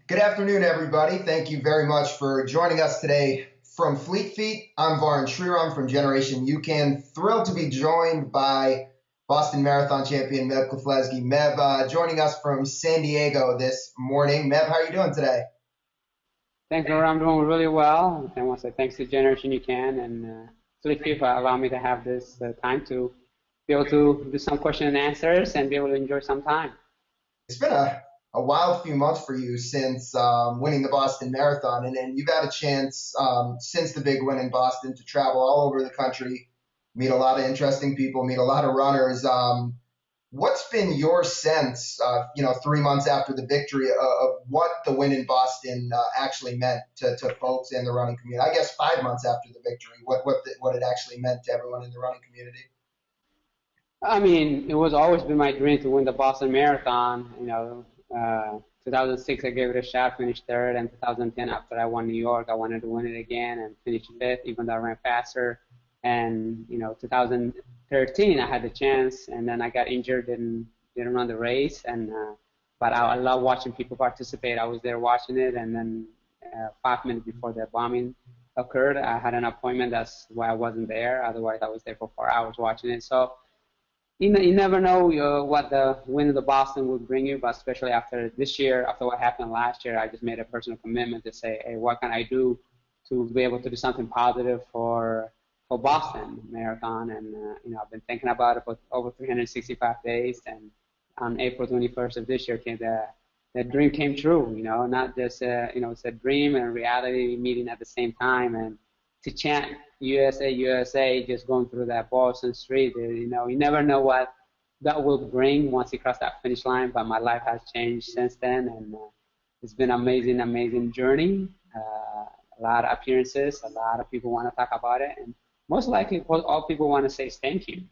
Good afternoon, everybody. Thank you very much for joining us today from Fleet Feet. I'm Varun Sriram from Generation UCAN. Thrilled to be joined by Boston Marathon champion Meb Keflezighi. Meb, joining us from San Diego this morning. Meb, how are you doing today? Thanks, Laura. I'm doing really well. I want to say thanks to Generation UCAN and Fleet Feet for allowing me to have this time to be able to do some question and answers and be able to enjoy some time. It's been a wild few months for you since winning the Boston Marathon, and you've had a chance since the big win in Boston to travel all over the country, meet a lot of interesting people, meet a lot of runners. What's been your sense, 3 months after the victory, of what the win in Boston actually meant to folks in the running community? I guess 5 months after the victory, what it actually meant to everyone in the running community. I mean, it was always been my dream to win the Boston Marathon. 2006 I gave it a shot, finished third, and 2010 after I won New York, I wanted to win it again and finish fifth, even though I ran faster. And 2013 I had the chance, and then I got injured and didn't run the race. But I love watching people participate. I was there watching it, and then 5 minutes before the bombing occurred, I had an appointment. That's why I wasn't there. Otherwise, I was there for 4 hours watching it. So you never know what the win of the Boston would bring you, but especially after this year, after what happened last year, I just made a personal commitment to say, hey, what can I do to be able to do something positive for Boston Marathon? And I've been thinking about it for over 365 days, and on April 21st of this year, the dream came true. Not just it's a dream and reality meeting at the same time, and to chant USA, USA, just going through that Boston street, you never know what that will bring once you cross that finish line. But my life has changed since then, and it's been an amazing, amazing journey. A lot of appearances, a lot of people want to talk about it, and most likely all people want to say is thank you.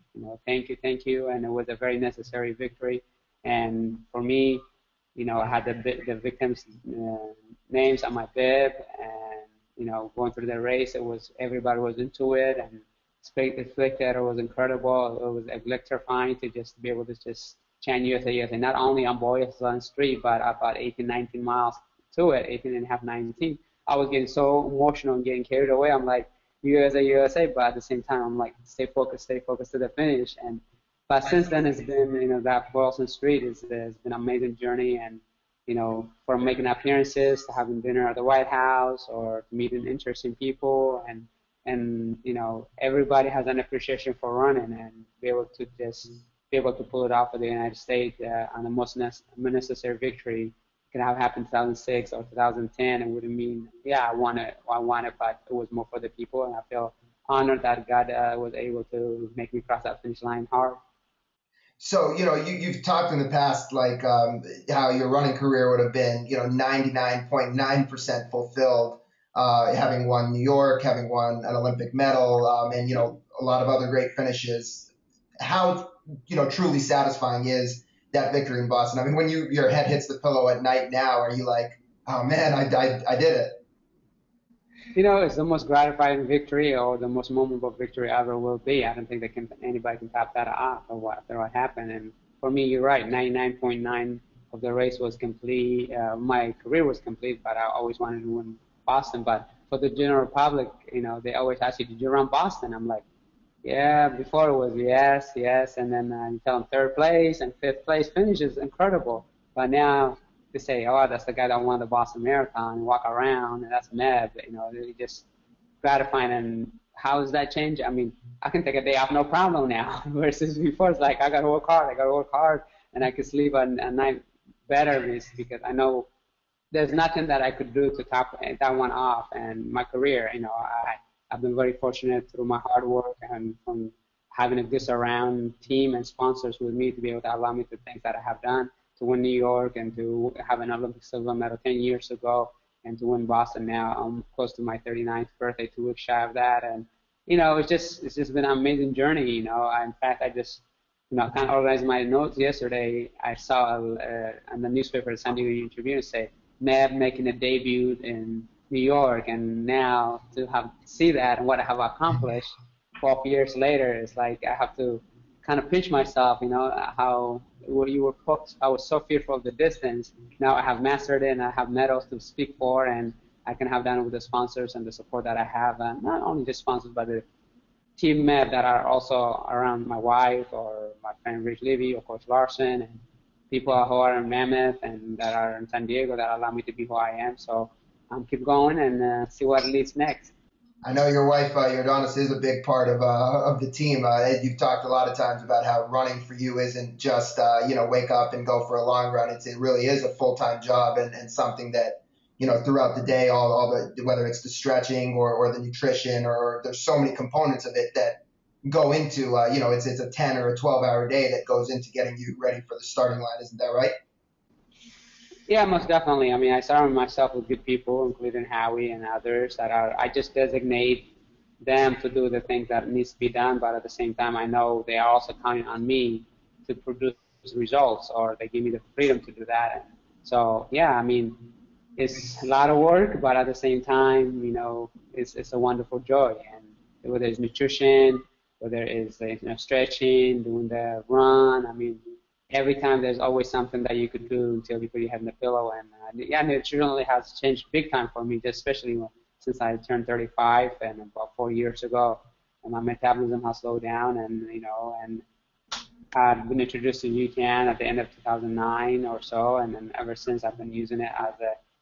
Thank you, and it was a very necessary victory. And for me, I had the victims' names on my bib, and going through the race, everybody was into it, and the spectator was incredible. It was electrifying to just be able to just chant USA, USA, not only on Boylston Street, but about 18, 19 miles to it, 18 and a half, 19. I was getting so emotional and getting carried away. I'm like, USA, USA, but at the same time, I'm like, stay focused to the finish. But since then, it's been, that Boylston Street has been an amazing journey, and from making appearances to having dinner at the White House or meeting interesting people, and everybody has an appreciation for running, and be able to pull it off for the United States on the most necessary victory. Could have happened 2006 or 2010. It wouldn't mean, yeah, I won it, but it was more for the people, and I feel honored that God was able to make me cross that finish line hard. So, you've talked in the past, like how your running career would have been, 99.9% fulfilled, having won New York, having won an Olympic medal, and, a lot of other great finishes. How, truly satisfying is that victory in Boston? I mean, when your head hits the pillow at night now, are you like, oh man, I did it? It's the most gratifying victory, or the most memorable victory ever will be. I don't think anybody can top that off after what happened. And for me, you're right. 99.9 of the race was complete. My career was complete, but I always wanted to win Boston. But for the general public, they always ask you, did you run Boston? I'm like, yeah. Before it was yes, yes, and then you tell them third place and fifth place finish is incredible. But now to say, oh, that's the guy that won the Boston Marathon, and walk around, and that's Meb, really just gratifying. And how does that change? I mean, I can take a day off, no problem now, versus before it's like, I got to work hard, and I could sleep a night better because I know there's nothing that I could do to top that one off. And my career, I've been very fortunate through my hard work and from having a good surround team and sponsors with me to be able to allow me to things that I have done, to win New York and to have an Olympic silver medal 10 years ago, and to win Boston now. I'm close to my 39th birthday, 2 weeks shy of that. And, it's just been an amazing journey. In fact, I just, kind of organized my notes yesterday. I saw in the newspaper, the San Diego Tribune, say, Meb making a debut in New York, and now to see that and what I have accomplished 12 years later, it's like I have to kind of pinch myself, how where you were hooked, I was so fearful of the distance. Now I have mastered it, and I have medals to speak for, and I can have done with the sponsors and the support that I have, and not only just sponsors, but the team Meb that are also around my wife or my friend Rich Levy or Coach Larson, and people who are in Mammoth and that are in San Diego that allow me to be who I am. So keep going and see what leads next. I know your wife, Jordanis, is a big part of the team. You've talked a lot of times about how running for you isn't just wake up and go for a long run. It really is a full time job and something that throughout the day, all the whether it's the stretching or the nutrition or there's so many components of it that go into it's a 10 or a 12-hour day that goes into getting you ready for the starting line. Isn't that right? Yeah, most definitely. I mean, I surround myself with good people, including Howie and others that are. I just designate them to do the things that needs to be done, but at the same time, I know they are also counting on me to produce results, or they give me the freedom to do that. And so, yeah, I mean, it's a lot of work, but at the same time, it's a wonderful joy. And whether it's nutrition, whether it's stretching, doing the run, I mean, every time there's always something that you could do until you put your head in the pillow. And yeah, nutritionally has changed big time for me, just especially since I turned 35 and about 4 years ago, and my metabolism has slowed down, and I've been introduced to UCAN at the end of 2009 or so, and then ever since I've been using it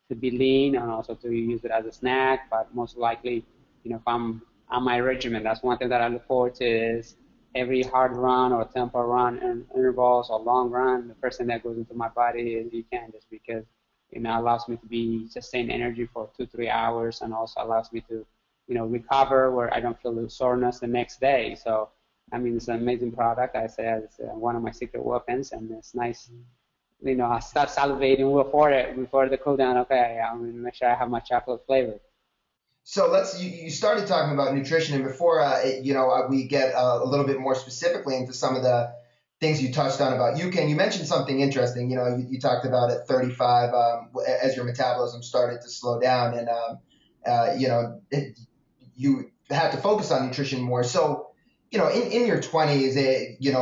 to be lean and also to use it as a snack. But most likely, if I'm on my regimen, that's one thing that I look forward to is every hard run or tempo run, intervals or long run. The first thing that goes into my body is UCAN, just because allows me to be sustain energy for 2-3 hours, and also allows me to recover where I don't feel the soreness the next day. So I mean, it's an amazing product. I say it's one of my secret weapons, and it's nice. I start salivating before before the cool down. Okay, I'm gonna make sure I have my chocolate flavor. So you started talking about nutrition, and before we get a little bit more specifically into some of the things you touched on about UCAN, you mentioned something interesting. You talked about at 35 as your metabolism started to slow down, and you had to focus on nutrition more. So in your 20s,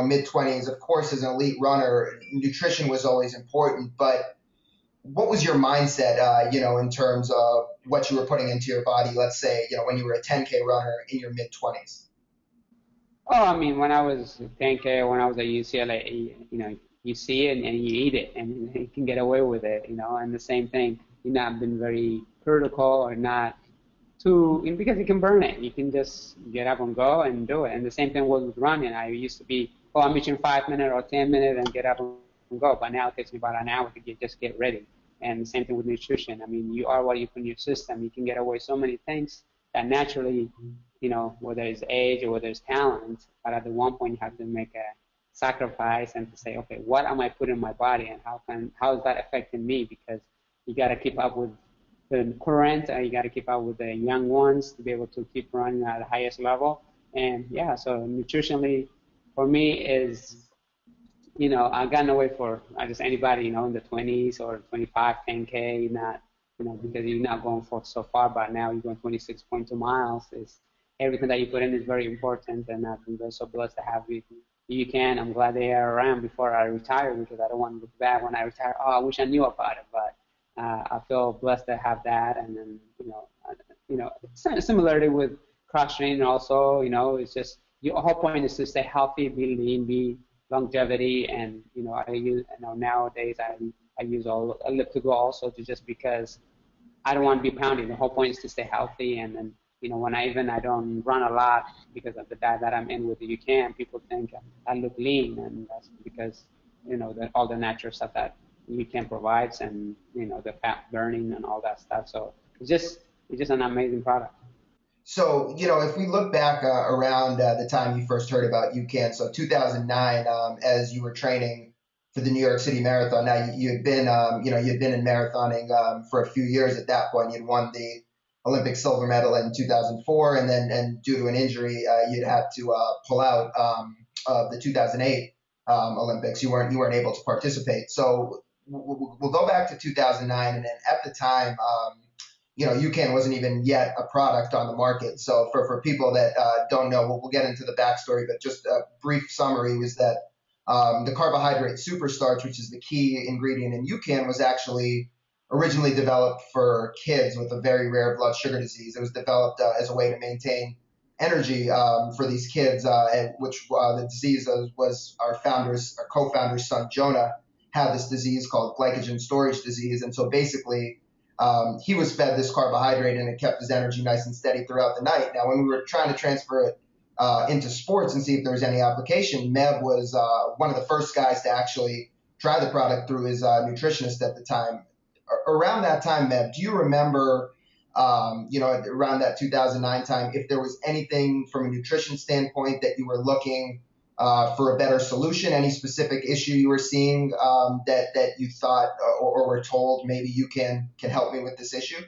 mid 20s, of course, as an elite runner, nutrition was always important, but what was your mindset, in terms of what you were putting into your body, let's say, when you were a 10K runner in your mid 20s? Oh, I mean, when I was 10K, when I was at UCLA, you see it and you eat it, and you can get away with it, And the same thing, not been very critical or not because you can burn it. You can just get up and go and do it. And the same thing was with running. I used to be, I'm reaching 5 minutes or 10 minutes and get up and go. But now it takes me about an hour to just get ready. And the same thing with nutrition. I mean, you are what you put in your system. You can get away so many things that naturally, whether it's age or whether it's talent, but at the one point you have to make a sacrifice and to say, okay, what am I putting in my body, and how is that affecting me? Because you got to keep up with the current, you got to keep up with the young ones to be able to keep running at the highest level. And yeah, so nutritionally, for me is, I've gotten away for just anybody, in the 20s or 25, 10K, not, because you're not going for so far, but now you're going 26.2 miles. Is everything that you put in is very important, and I've been so blessed to have you. UCAN. I'm glad they are around before I retire, because I don't want to look back when I retire. Oh, I wish I knew about it, but I feel blessed to have that. And then, similarly with cross training also, it's just your whole point is to stay healthy, be lean, be longevity. And, I use, nowadays I use elliptical also, to just because I don't want to be pounding. The whole point is to stay healthy. And then, when I don't run a lot because of the diet that I'm in with the UCAN, people think I look lean, and that's because, all the natural stuff that UCAN provides, and, the fat burning and all that stuff. So it's just an amazing product. So, if we look back around the time you first heard about UCAN, so 2009, as you were training for the New York City Marathon. Now, you had been, you'd been in marathoning for a few years at that point. You'd won the Olympic silver medal in 2004, and then, and due to an injury, you'd had to pull out of the 2008 Olympics. You weren't able to participate. So we'll go back to 2009, and then at the time. UCAN wasn't even yet a product on the market. So for people that don't know, we'll get into the backstory, but just a brief summary was that the carbohydrate superstarch, which is the key ingredient in UCAN, was actually originally developed for kids with a very rare blood sugar disease. It was developed as a way to maintain energy for these kids, which the disease was our co-founder's son Jonah had this disease called glycogen storage disease, and so basically he was fed this carbohydrate and it kept his energy nice and steady throughout the night. Now, when we were trying to transfer it into sports and see if there was any application, Meb was one of the first guys to actually try the product through his nutritionist at the time. Around that time, Meb, do you remember, around that 2009 time, if there was anything from a nutrition standpoint that you were looking for a better solution, any specific issue you were seeing that you thought or were told maybe you can help me with this issue?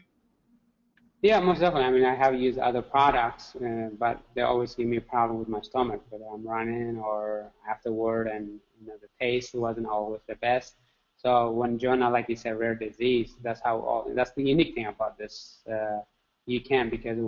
Yeah, most definitely. I mean, I have used other products, but they always give me a problem with my stomach, whether I'm running or afterward, and the taste wasn't always the best. So when Jonah, like you said, rare disease, that's the unique thing about this UCAN, because it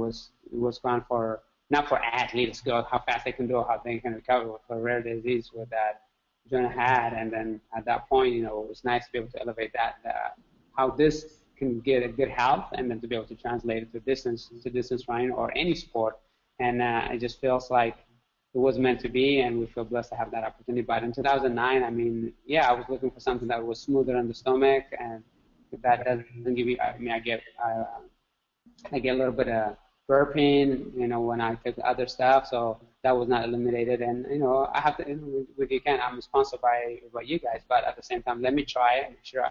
was gone for not for athletes, go how fast they can do, how they can recover, but for rare disease with that Jonah had, and then at that point, it was nice to be able to elevate that how this can get a good health, and then to be able to translate it to distance running or any sport. And it just feels like it was meant to be, and we feel blessed to have that opportunity. But in 2009, I mean, yeah, I was looking for something that was smoother on the stomach, and if that doesn't give you, I mean, I get a little bit of burping, when I take other stuff, so that was not eliminated. And I have to, with UCAN, I'm sponsored by you guys, but at the same time, let me try it, make sure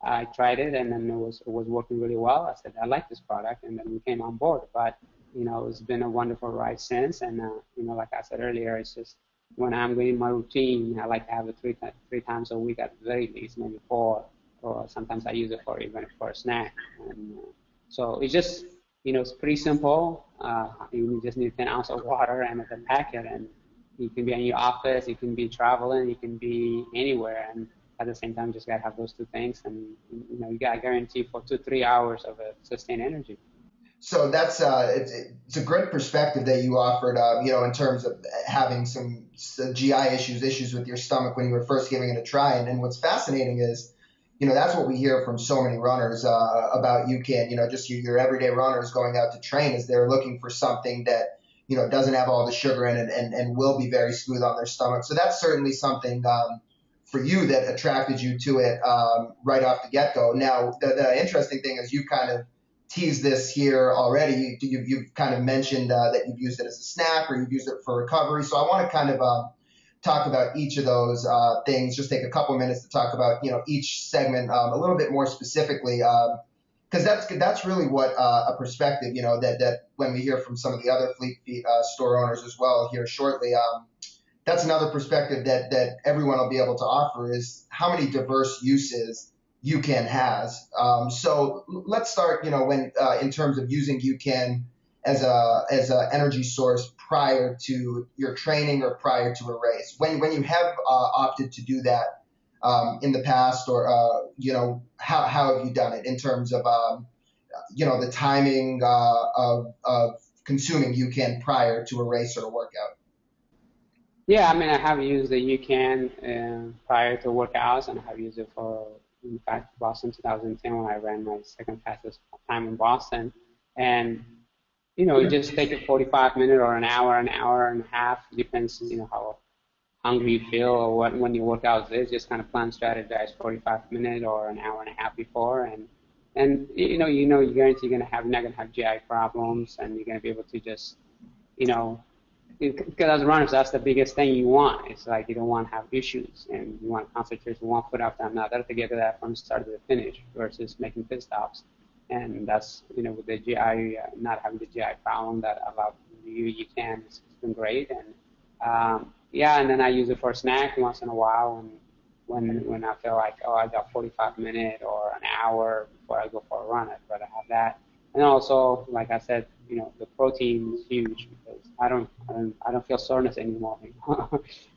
I tried it, and then it was working really well. I said I like this product, and then we came on board. But it's been a wonderful ride since. And like I said earlier, it's just when I'm doing my routine, I like to have it three times a week at the very least, maybe four, or sometimes I use it even for a snack. And so it's just it's pretty simple. You just need 10 ounces of water and a packet, and you can be in your office, you can be traveling, you can be anywhere, and at the same time, just gotta have those two things, and you got a guarantee for 2-3 hours of sustained energy. So that's it's a great perspective that you offered. In terms of having some GI issues with your stomach when you were first giving it a try. And what's fascinating is, that's what we hear from so many runners about UCAN. Just your everyday runners going out to train, is they're looking for something that doesn't have all the sugar in it and will be very smooth on their stomach. So that's certainly something for you that attracted you to it right off the get-go. Now, the interesting thing is you kind of teased this here already. You've kind of mentioned that you've used it as a snack or you've used it for recovery. So I want to kind of talk about each of those things. Just take a couple minutes to talk about each segment a little bit more specifically, because that's really what a perspective that when we hear from some of the other Fleet Feet store owners as well here shortly. That's another perspective that everyone will be able to offer, is how many diverse uses UCAN has. So let's start, when in terms of using UCAN as a energy source prior to your training or prior to a race. When you have opted to do that in the past, or how have you done it in terms of the timing of consuming UCAN prior to a race or a workout? Yeah, I mean, I have used the UCAN prior to workouts, and I have used it for, in fact, Boston 2010 when I ran my second fastest time in Boston. And you just take a 45 minute or an hour and a half, depends, how hungry you feel or when your workout is. Just kind of plan, strategize 45 minutes or an hour and a half before, and you guarantee you're not gonna have GI problems, and you're gonna be able to just, because as runners, that's the biggest thing you want. It's like you don't want to have issues, and you want to concentrate one foot after another to get to that from start to the finish versus making pit stops. And that's, with the GI, not having the GI problem that allowed you can, it's been great. And yeah, and then I use it for a snack once in a while, and when I feel like, oh, I got 45 minutes or an hour before I go for a run, I'd rather have that. And also, like I said, the protein is huge, because I don't feel soreness anymore,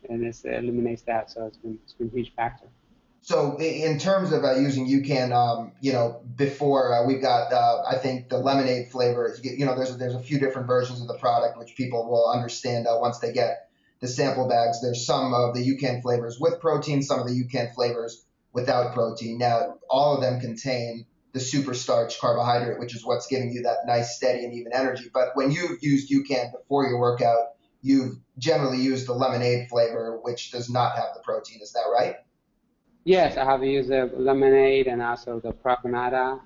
and it eliminates that. So it's been a huge factor. So in terms of using UCAN, before we've got, I think the lemonade flavor. There's a few different versions of the product which people will understand once they get the sample bags, there's some of the UCAN flavors with protein, some of the UCAN flavors without protein. Now, all of them contain the super starch carbohydrate, which is what's giving you that nice, steady, and even energy. But when you've used UCAN before your workout, you've generally used the lemonade flavor, which does not have the protein. Is that right? Yes, I have used the lemonade and also the promenade uh,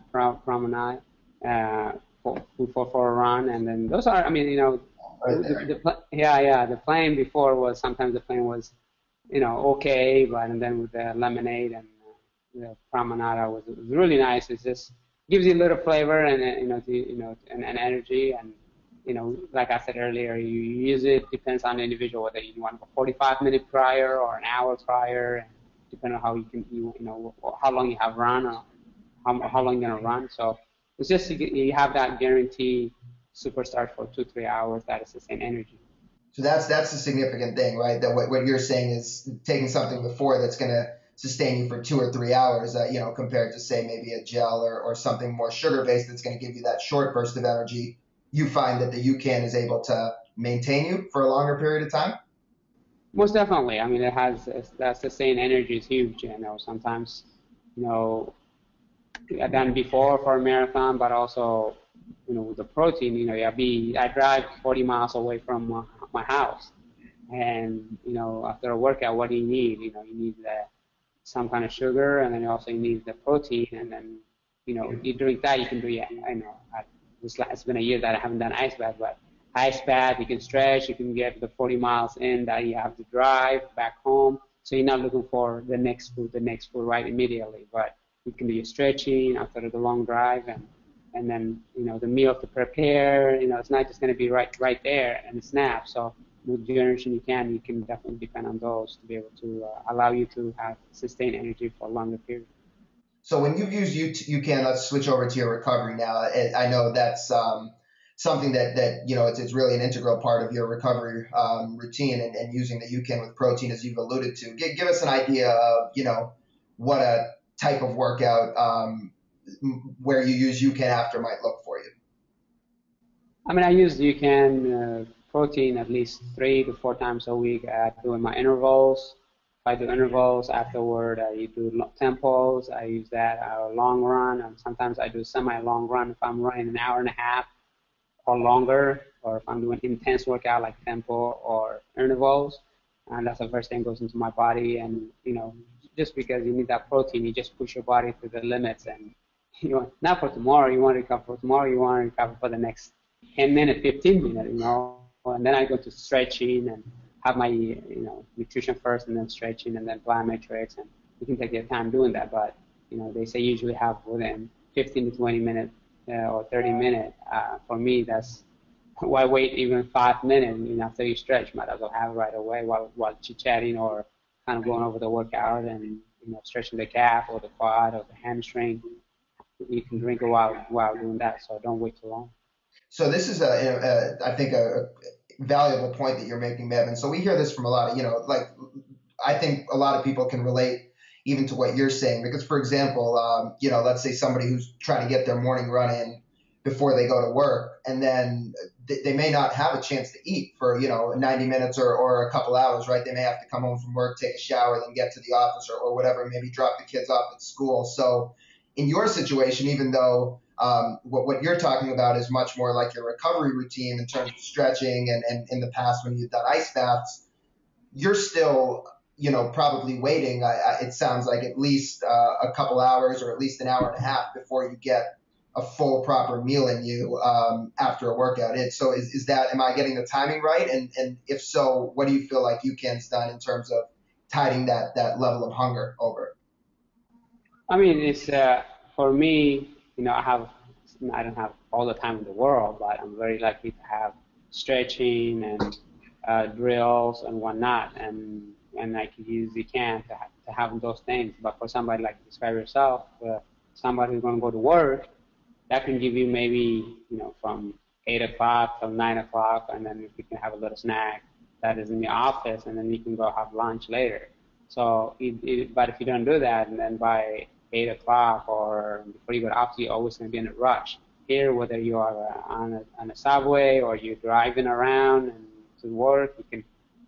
for a run, and then those are, I mean, Right there. yeah, the plain before was sometimes the plain was, okay, but and then with the lemonade and the promenade was really nice. It just gives you a little flavor and and energy, and like I said earlier, you use it depends on the individual whether you want to go 45 minutes prior or an hour prior, and depending on how how long you have run or how long you're gonna run. So it's just you have that guarantee superstart for 2 3 hours that is the same energy. So that's the significant thing, right? That what you're saying is taking something before that's going to sustain you for 2 or 3 hours, compared to say maybe a gel or something more sugar based that's going to give you that short burst of energy. You find that the UCAN is able to maintain you for a longer period of time. Most definitely. I mean, it has that sustained energy is huge. Sometimes you know I've done before for a marathon, but also with the protein. I drive 40 miles away from my house, and after a workout, what do you need? You need some kind of sugar, and then you also need the protein, and then you drink that. You can do it's been a year that I haven't done ice bath, but ice bath you can stretch, you can get the 40 miles in that you have to drive back home, so you're not looking for the next food right immediately, but you can do your stretching after the long drive, and then the meal to prepare. It's not just going to be right there and snap. So with Generation you can definitely depend on those to be able to allow you to have sustained energy for a longer period. So when you've used UCAN, let's switch over to your recovery now. I know that's something that it's really an integral part of your recovery routine, and using the UCAN with protein, as you've alluded to. Give us an idea of what a type of workout where you use UCAN after might look for you. I mean, I use protein at least 3 to 4 times a week at doing my intervals. If I do intervals afterward, I do tempos. I use that a long run, and sometimes I do semi-long run if I'm running an hour and a half or longer, or if I'm doing intense workout like tempo or intervals. And that's the first thing goes into my body, and just because you need that protein, you just push your body to the limits, and not for tomorrow. You want to recover for tomorrow. You want to recover for the next 10 minutes, 15 minutes, and then I go to stretching and have my, nutrition first and then stretching and then plyometrics, and you can take your time doing that, but, they say usually have within 15 to 20 minutes or 30 minutes. For me, that's why wait even 5 minutes, after you stretch, might as well have it right away while chit-chatting or kind of going over the workout and, stretching the calf or the quad or the hamstring. You can drink it while doing that, so don't wait too long. So this is I think a valuable point that you're making, Meb. And so we hear this from a lot of, like I think a lot of people can relate even to what you're saying because, for example, let's say somebody who's trying to get their morning run in before they go to work, and then they may not have a chance to eat for 90 minutes or a couple hours, right? They may have to come home from work, take a shower, then get to the office or whatever, maybe drop the kids off at school. So in your situation, even though what you're talking about is much more like your recovery routine in terms of stretching, and in the past when you've done ice baths, you're still, probably waiting. It sounds like at least a couple hours or at least an hour and a half before you get a full proper meal in you after a workout. So is that, am I getting the timing right? And if so, what do you feel like UCAN's done in terms of tiding that level of hunger over? I mean, it's for me, I don't have all the time in the world, but I'm very lucky to have stretching and drills and whatnot, and I can use the can to have those things. But for somebody like you describe yourself, somebody who's going to go to work, that can give you maybe from 8 o'clock till 9 o'clock, and then if you can have a little snack that is in the office, and then you can go have lunch later. So, but if you don't do that, and then by 8 o'clock or before you go to office, you're always going to be in a rush. Here, whether you are on a subway or you're driving around and to work, you can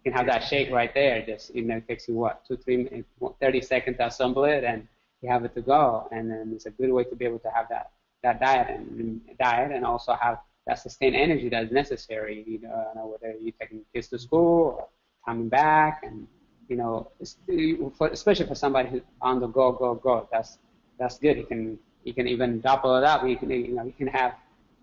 can have that shake right there. Just, it takes you what, 30 seconds to assemble it, and you have it to go. And then it's a good way to be able to have that diet and also have that sustained energy that is necessary. Whether you're taking kids to school or coming back, and especially for somebody who's on the go. That's good. You can even double it up. You can have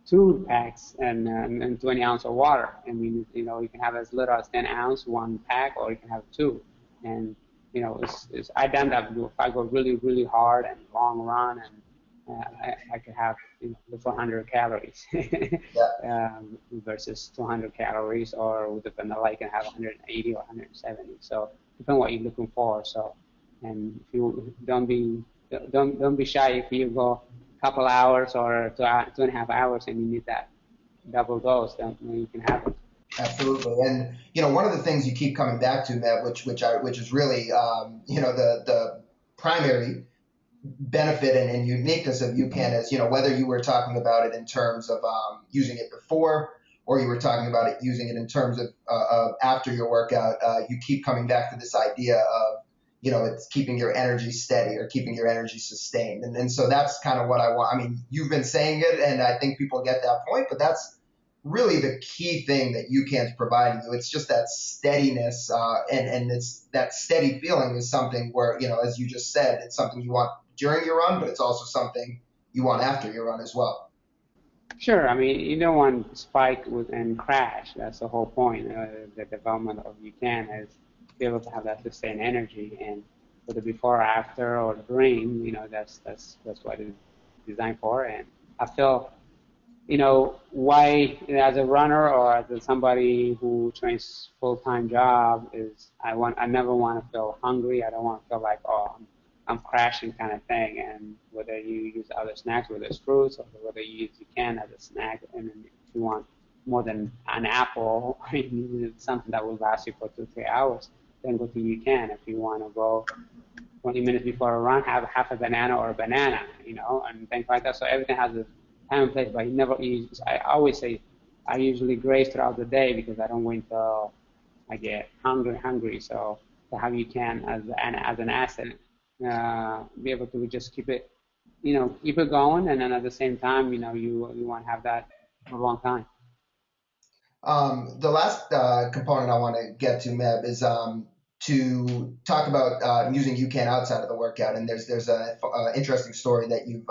2 packs and 20 ounces of water. I mean, you can have as little as 10 ounce 1 pack, or you can have 2. And I done that if I go really really hard and long run, and I could have the 400 calories Yeah. versus 200 calories, or with the vanilla you can have 180 or 170. So depending on what you're looking for. So, and if you don't be shy if you go a couple hours or 2.5 hours and you need that double dose, then you can have it. Absolutely. And one of the things you keep coming back to, Matt, which is really the primary benefit and uniqueness of UCAN is, whether you were talking about it in terms of using it before, or you were talking about it using it in terms of after your workout, you keep coming back to this idea of, it's keeping your energy steady or keeping your energy sustained. And so that's kind of what I want. I mean, you've been saying it, and I think people get that point, but that's really the key thing that UCAN's providing you. It's just that steadiness, and it's that steady feeling is something where, as you just said, it's something you want during your run, but it's also something you want after your run as well. Sure. I mean, you don't want to spike and crash. That's the whole point. The development of UCAN is to be able to have that sustained energy, and for the before, after, or during, that's what it's designed for. And I feel, why, as a runner or as somebody who trains full-time job, is I never want to feel hungry. I don't want to feel like, oh, I'm crashing kind of thing. And whether you use other snacks, whether it's fruits, or whether you use UCAN as a snack, and then if you want more than an apple, or you need something that will last you for 2-3 hours, then go to UCAN. If you want to go 20 minutes before a run, have half a banana or a banana, and things like that. So everything has a time and place, but you never use. I always say I usually graze throughout the day because I don't wait until I get hungry. So to have UCAN as an asset, be able to just keep it going, and then at the same time, you want to have that for a long time. The last component I want to get to, Meb, is to talk about using UCAN outside of the workout. And there's a interesting story that you've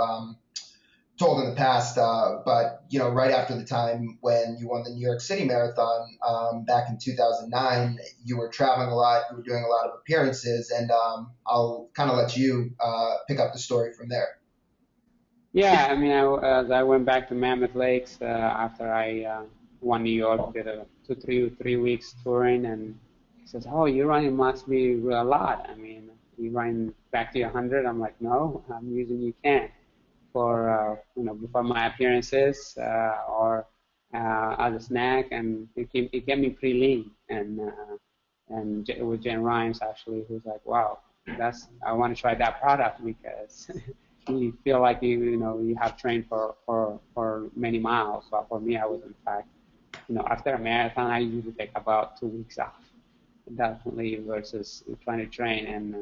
told in the past, but right after the time when you won the New York City Marathon back in 2009, you were traveling a lot, you were doing a lot of appearances, and I'll kind of let you pick up the story from there. Yeah, I mean, as I went back to Mammoth Lakes after I won New York, did a 3 weeks touring, and he says, "Oh, your running must be a lot. I mean, you running back to 100?" I'm like, "No, I'm using UCAN for before my appearances or as a snack, and it kept me pretty lean." And with Jen Rhymes actually, who's like, "Wow, I want to try that product because." You feel like you have trained for many miles. But for me, I was in fact, after a marathon, I usually take about 2 weeks off, definitely versus trying to train. And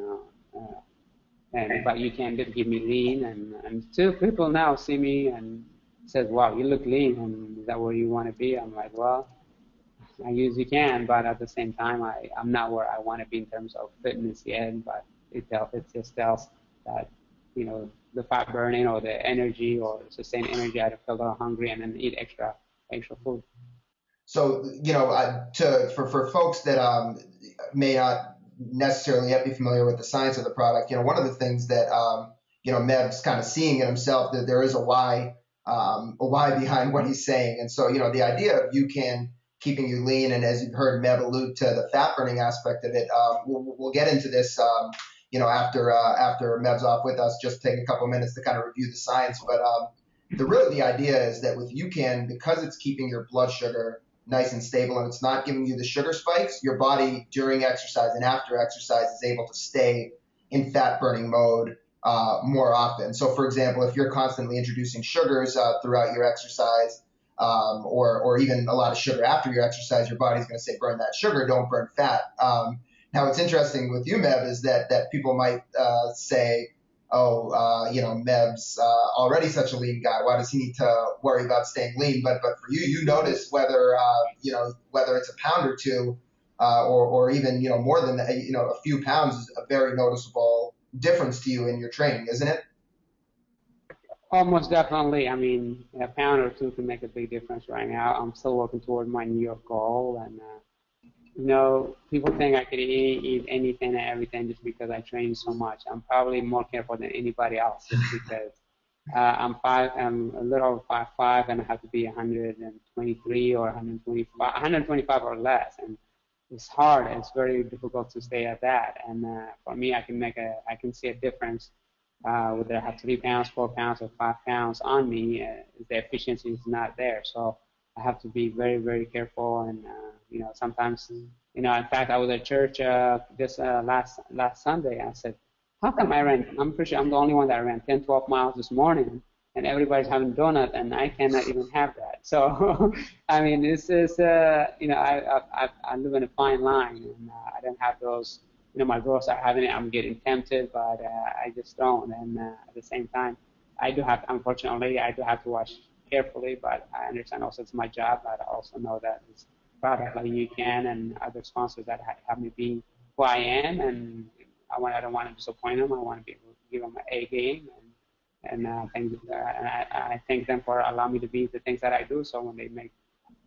but UCAN did give me lean, and still people now see me and says, "Wow, you look lean, and is that where you want to be?" I'm like, "Well, I use UCAN, but at the same time, I'm not where I want to be in terms of fitness yet. But it just tells that the fat burning or the energy or sustained energy, I feel a little hungry and then eat extra food." So, for folks that may not necessarily yet be familiar with the science of the product, one of the things that Meb's kind of seeing in himself, that there is a why behind what he's saying. And so, the idea of UCAN keeping you lean, and as you've heard Meb allude to the fat burning aspect of it, we'll get into this after Meb's off with us, just take a couple of minutes to kind of review the science. But the idea is that with UCAN, because it's keeping your blood sugar nice and stable and it's not giving you the sugar spikes, your body during exercise and after exercise is able to stay in fat burning mode more often. So for example, if you're constantly introducing sugars throughout your exercise, or even a lot of sugar after your exercise, your body's going to say burn that sugar, don't burn fat. Now, what's interesting with you, Meb, is that people might say, oh, Meb's already such a lean guy. Why does he need to worry about staying lean? But for you, you notice whether whether it's a pound or two, or even more than a few pounds is a very noticeable difference to you in your training, isn't it? Almost definitely. I mean, a pound or two can make a big difference right now. I'm still working toward my New York goal, and people think I could eat anything and everything just because I train so much. I'm probably more careful than anybody else just because I'm a little over 5'5", and I have to be 123 or 125 or less, and it's hard. It's very difficult to stay at that. And for me, I can see a difference whether I have 3 pounds, 4 pounds, or 5 pounds on me. The efficiency is not there, so I have to be very, very careful. And sometimes, in fact, I was at church this last Sunday. And I said, "How come I ran? I'm pretty sure I'm the only one that ran 10, 12 miles this morning, and everybody's having donut, and I cannot even have that." So, I mean, this is I live in a fine line, and I don't have those. My girls are having it. I'm getting tempted, but I just don't. And at the same time, unfortunately, I do have to watch carefully, but I understand also it's my job. But I also know that it's product like UCAN and other sponsors that have me be who I am, and I don't want to disappoint them. I want to be able to give them an A game, and I thank them for allowing me to be the things that I do. So when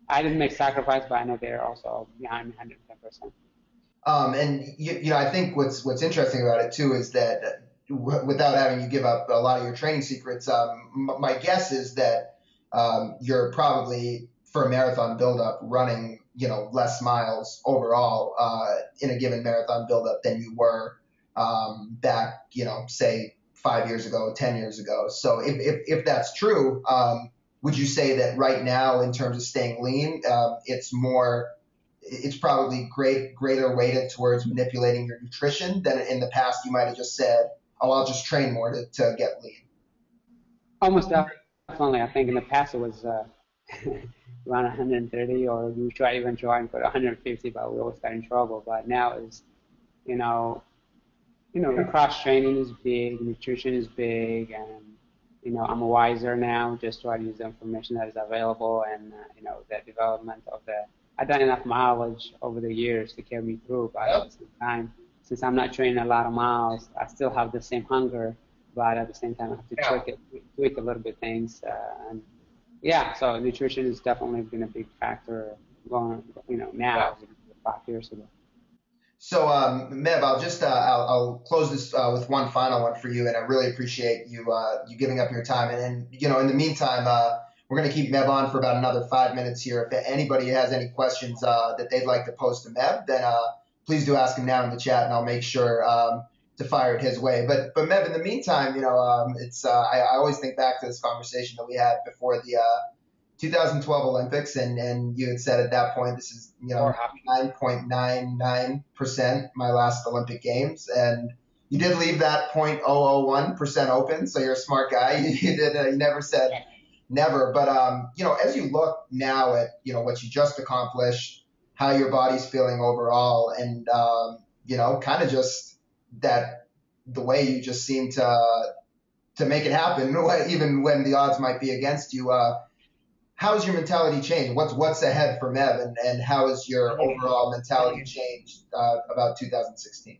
I didn't make sacrifice, but I know they're also behind me 110%. And I think what's interesting about it too is that without having you give up a lot of your training secrets, my guess is that you're probably for a marathon buildup running less miles overall in a given marathon buildup than you were back say 5 years ago, 10 years ago. So if that's true, would you say that right now in terms of staying lean, it's probably greater weighted towards manipulating your nutrition than in the past you might have just said, oh, I'll just train more to get lean? Almost definitely. I think in the past it was around 130, or we even trying for 150, but we always got in trouble. But now is, cross training is big, nutrition is big, and I'm wiser now. Just try to use the information that is available, and the development of the. I've done enough mileage over the years to carry me through, but at the same time, since I'm not training a lot of miles, I still have the same hunger, but at the same time, I have to tweak a little bit things. And yeah, so nutrition has definitely been a big factor going, now, 5 years ago. So, Meb, I'll close this with one final one for you, and I really appreciate you giving up your time. And in the meantime, we're going to keep Meb on for about another 5 minutes here. If anybody has any questions that they'd like to post to Meb, then please do ask him now in the chat, and I'll make sure to fire it his way. But Meb, in the meantime, it's I always think back to this conversation that we had before the 2012 Olympics, and you had said at that point, this is 9.99% my last Olympic Games, and you did leave that 0.001% open, so you're a smart guy. You never said never, but as you look now at what you just accomplished, how your body's feeling overall, and kind of just that the way you just seem to make it happen, even when the odds might be against you. How's your mentality changed? What's ahead for Meb, and how has your overall mentality changed about 2016?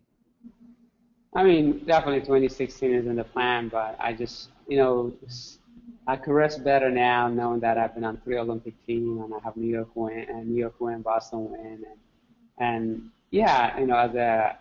I mean, definitely 2016 is in the plan, but I just, I could rest better now knowing that I've been on 3 Olympic teams, and I have New York win, Boston win, and yeah,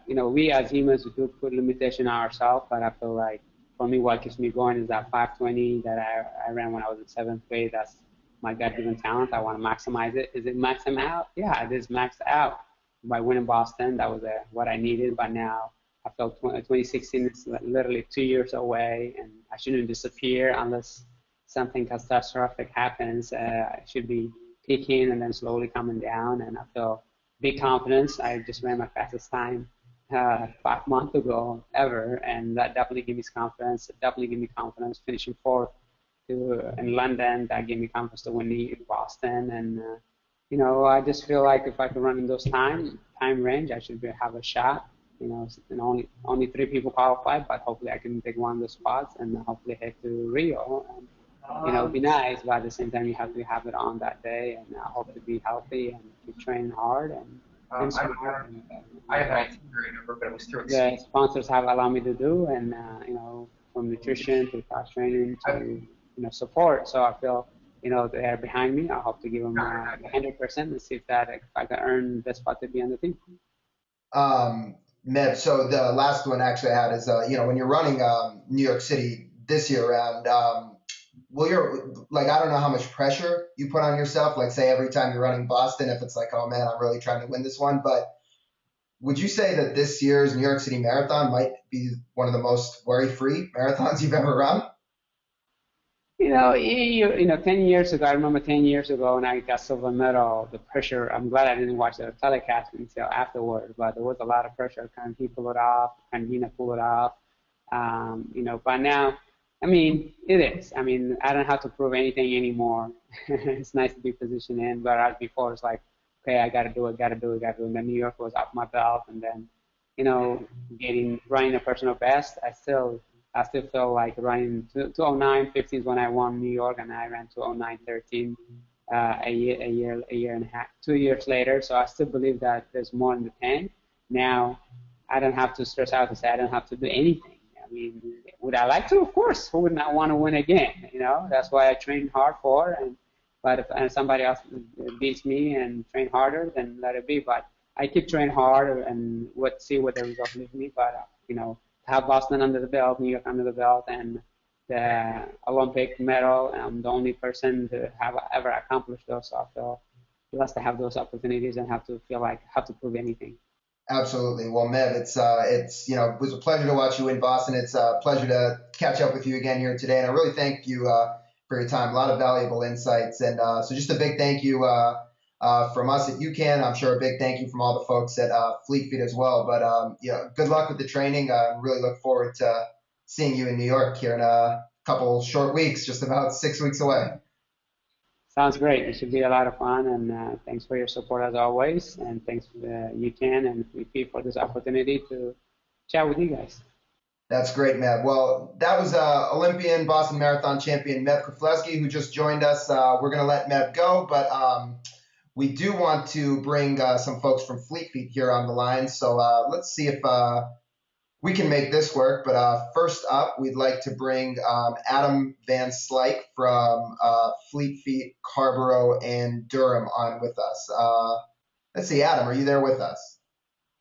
we as humans, we do put limitation on ourselves, but I feel like for me, what keeps me going is that 520 that I ran when I was in 7th grade. That's my God-given talent. I want to maximize it. Is it maxed out? Yeah, it is maxed out. By winning Boston, that was what I needed. But now I felt 2016 is literally 2 years away, and I shouldn't disappear unless something catastrophic happens. I should be peaking and then slowly coming down, and I feel big confidence. I just ran my fastest time 5 months ago ever, and that definitely gave me confidence. It definitely gave me confidence finishing 4th to in London. That gave me confidence to win in Boston, and I just feel like if I can run in those time range, I should have a shot. And only three people qualified, but hopefully I can take one of the spots and hopefully head to Rio. And, it'd be nice, but at the same time, you have to have it on that day, and I hope to be healthy and keep training hard and smart. And, I have an itinerary number, but it was through the Expedia. sponsors have allowed me to do, and from nutrition to cross training to support. So I feel they're behind me. I hope to give them 100% and see if I can earn the spot to be on the team. Meb, so the last one actually I had is, when you're running New York City this year around, will your, like, I don't know how much pressure you put on yourself, like, say, every time you're running Boston, if it's like, oh man, I'm really trying to win this one, but would you say that this year's New York City Marathon might be one of the most worry-free marathons you've ever run? 10 years ago, I remember 10 years ago when I got silver medal, the pressure, I'm glad I didn't watch the telecast until afterward, but there was a lot of pressure. Can he pull it off? Can Nina pull it off? But now, I mean, it is. I mean, I don't have to prove anything anymore. It's nice to be positioned in, but as before, it's like, okay, I got to do it, got to do it, got to do it. And then New York was off my belt, and then, running a personal best, I still feel like running 209.15 is when I won New York, and I ran 209.13 a year and a half, 2 years later. So I still believe that there's more in the tank. Now, I don't have to stress out to say I don't have to do anything. I mean, would I like to? Of course. Who would not want to win again? That's why I train hard for. But if somebody else beats me and train harder, then let it be. But I keep training hard and see what the result leaves me. But to have Boston under the belt, New York under the belt, and the Olympic medal, I'm the only person to have ever accomplished those. So I feel blessed to have those opportunities and have to feel like I have to prove anything. Absolutely. Well, Meb, it was a pleasure to watch you in Boston. It's a pleasure to catch up with you again here today, and I really thank you for your time. A lot of valuable insights, and so just a big thank you from us at UCAN. I'm sure a big thank you from all the folks at Fleet Feet as well. But good luck with the training. I really look forward to seeing you in New York here in a couple short weeks, just about 6 weeks away. Sounds great. It should be a lot of fun, and thanks for your support as always, and thanks for UCAN and VP for this opportunity to chat with you guys. That's great, Meb. Well, that was Olympian Boston Marathon champion Meb Keflezighi who just joined us. We're going to let Meb go, but we do want to bring some folks from Fleet Feet here on the line. So let's see if we can make this work. But first up, we'd like to bring Adam Van Slyke from Fleet Feet, Carborough, and Durham on with us. Let's see, Adam, are you there with us?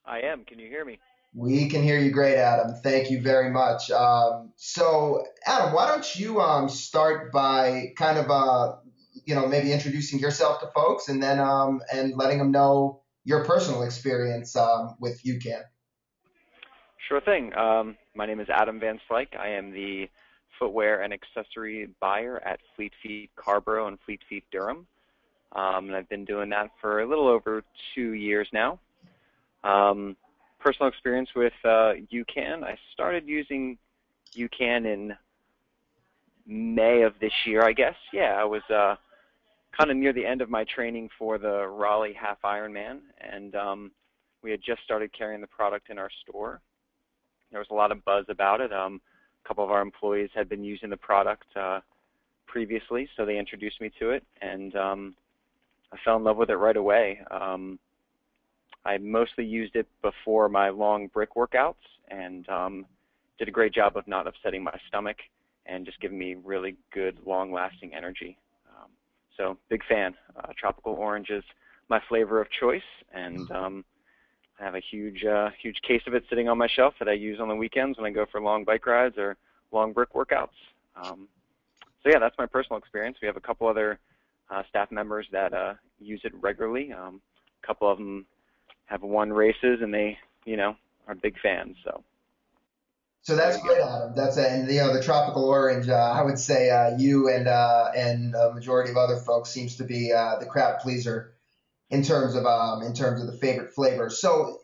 I am. Can you hear me? We can hear you great, Adam. Thank you very much. So, Adam, why don't you start by kind of, maybe introducing yourself to folks and then and letting them know your personal experience with UCAN. Sure thing. My name is Adam Van Slyke. I am the footwear and accessory buyer at Fleet Feet Carborough and Fleet Feet Durham. And I've been doing that for a little over 2 years now. Personal experience with UCAN. I started using UCAN in May of this year, I guess. Yeah, I was kind of near the end of my training for the Raleigh Half Ironman, and we had just started carrying the product in our store. There was a lot of buzz about it. A couple of our employees had been using the product previously, so they introduced me to it, and I fell in love with it right away. I mostly used it before my long brick workouts, and did a great job of not upsetting my stomach and just giving me really good, long-lasting energy. So big fan. Tropical orange is my flavor of choice, and I have a huge case of it sitting on my shelf that I use on the weekends when I go for long bike rides or long brick workouts. So yeah, that's my personal experience. We have a couple other staff members that use it regularly. A couple of them have won races, and they, are big fans. So that's great, Adam. And the tropical orange. I would say you and a majority of other folks seems to be the crowd pleaser in terms of the favorite flavor. So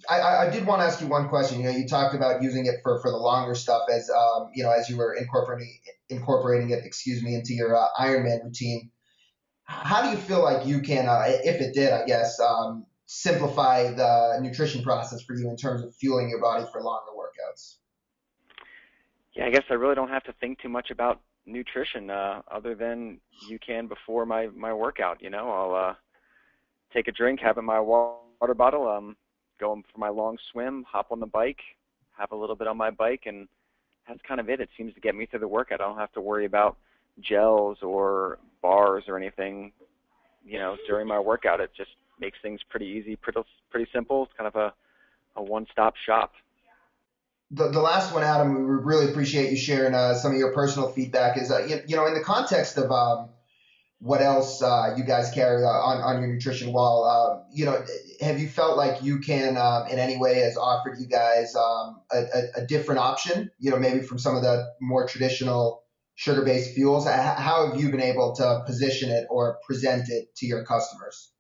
I did want to ask you one question. You talked about using it for the longer stuff as as you were incorporating it, excuse me, into your Ironman routine. How do you feel like you can, if it did, I guess, simplify the nutrition process for you in terms of fueling your body for longer workouts? Yeah, I guess I really don't have to think too much about nutrition other than you can before my workout. I'll take a drink, have in my water bottle, go for my long swim, hop on the bike, have a little bit on my bike, and that's kind of it. It seems to get me through the workout. I don't have to worry about gels or bars or anything, during my workout. It just makes things pretty easy, pretty simple. It's kind of a one-stop shop. The last one, Adam, we really appreciate you sharing some of your personal feedback. Is in the context of what else you guys carry on your nutrition wall. Have you felt like you can in any way has offered you guys a different option? Maybe from some of the more traditional sugar-based fuels. How have you been able to position it or present it to your customers?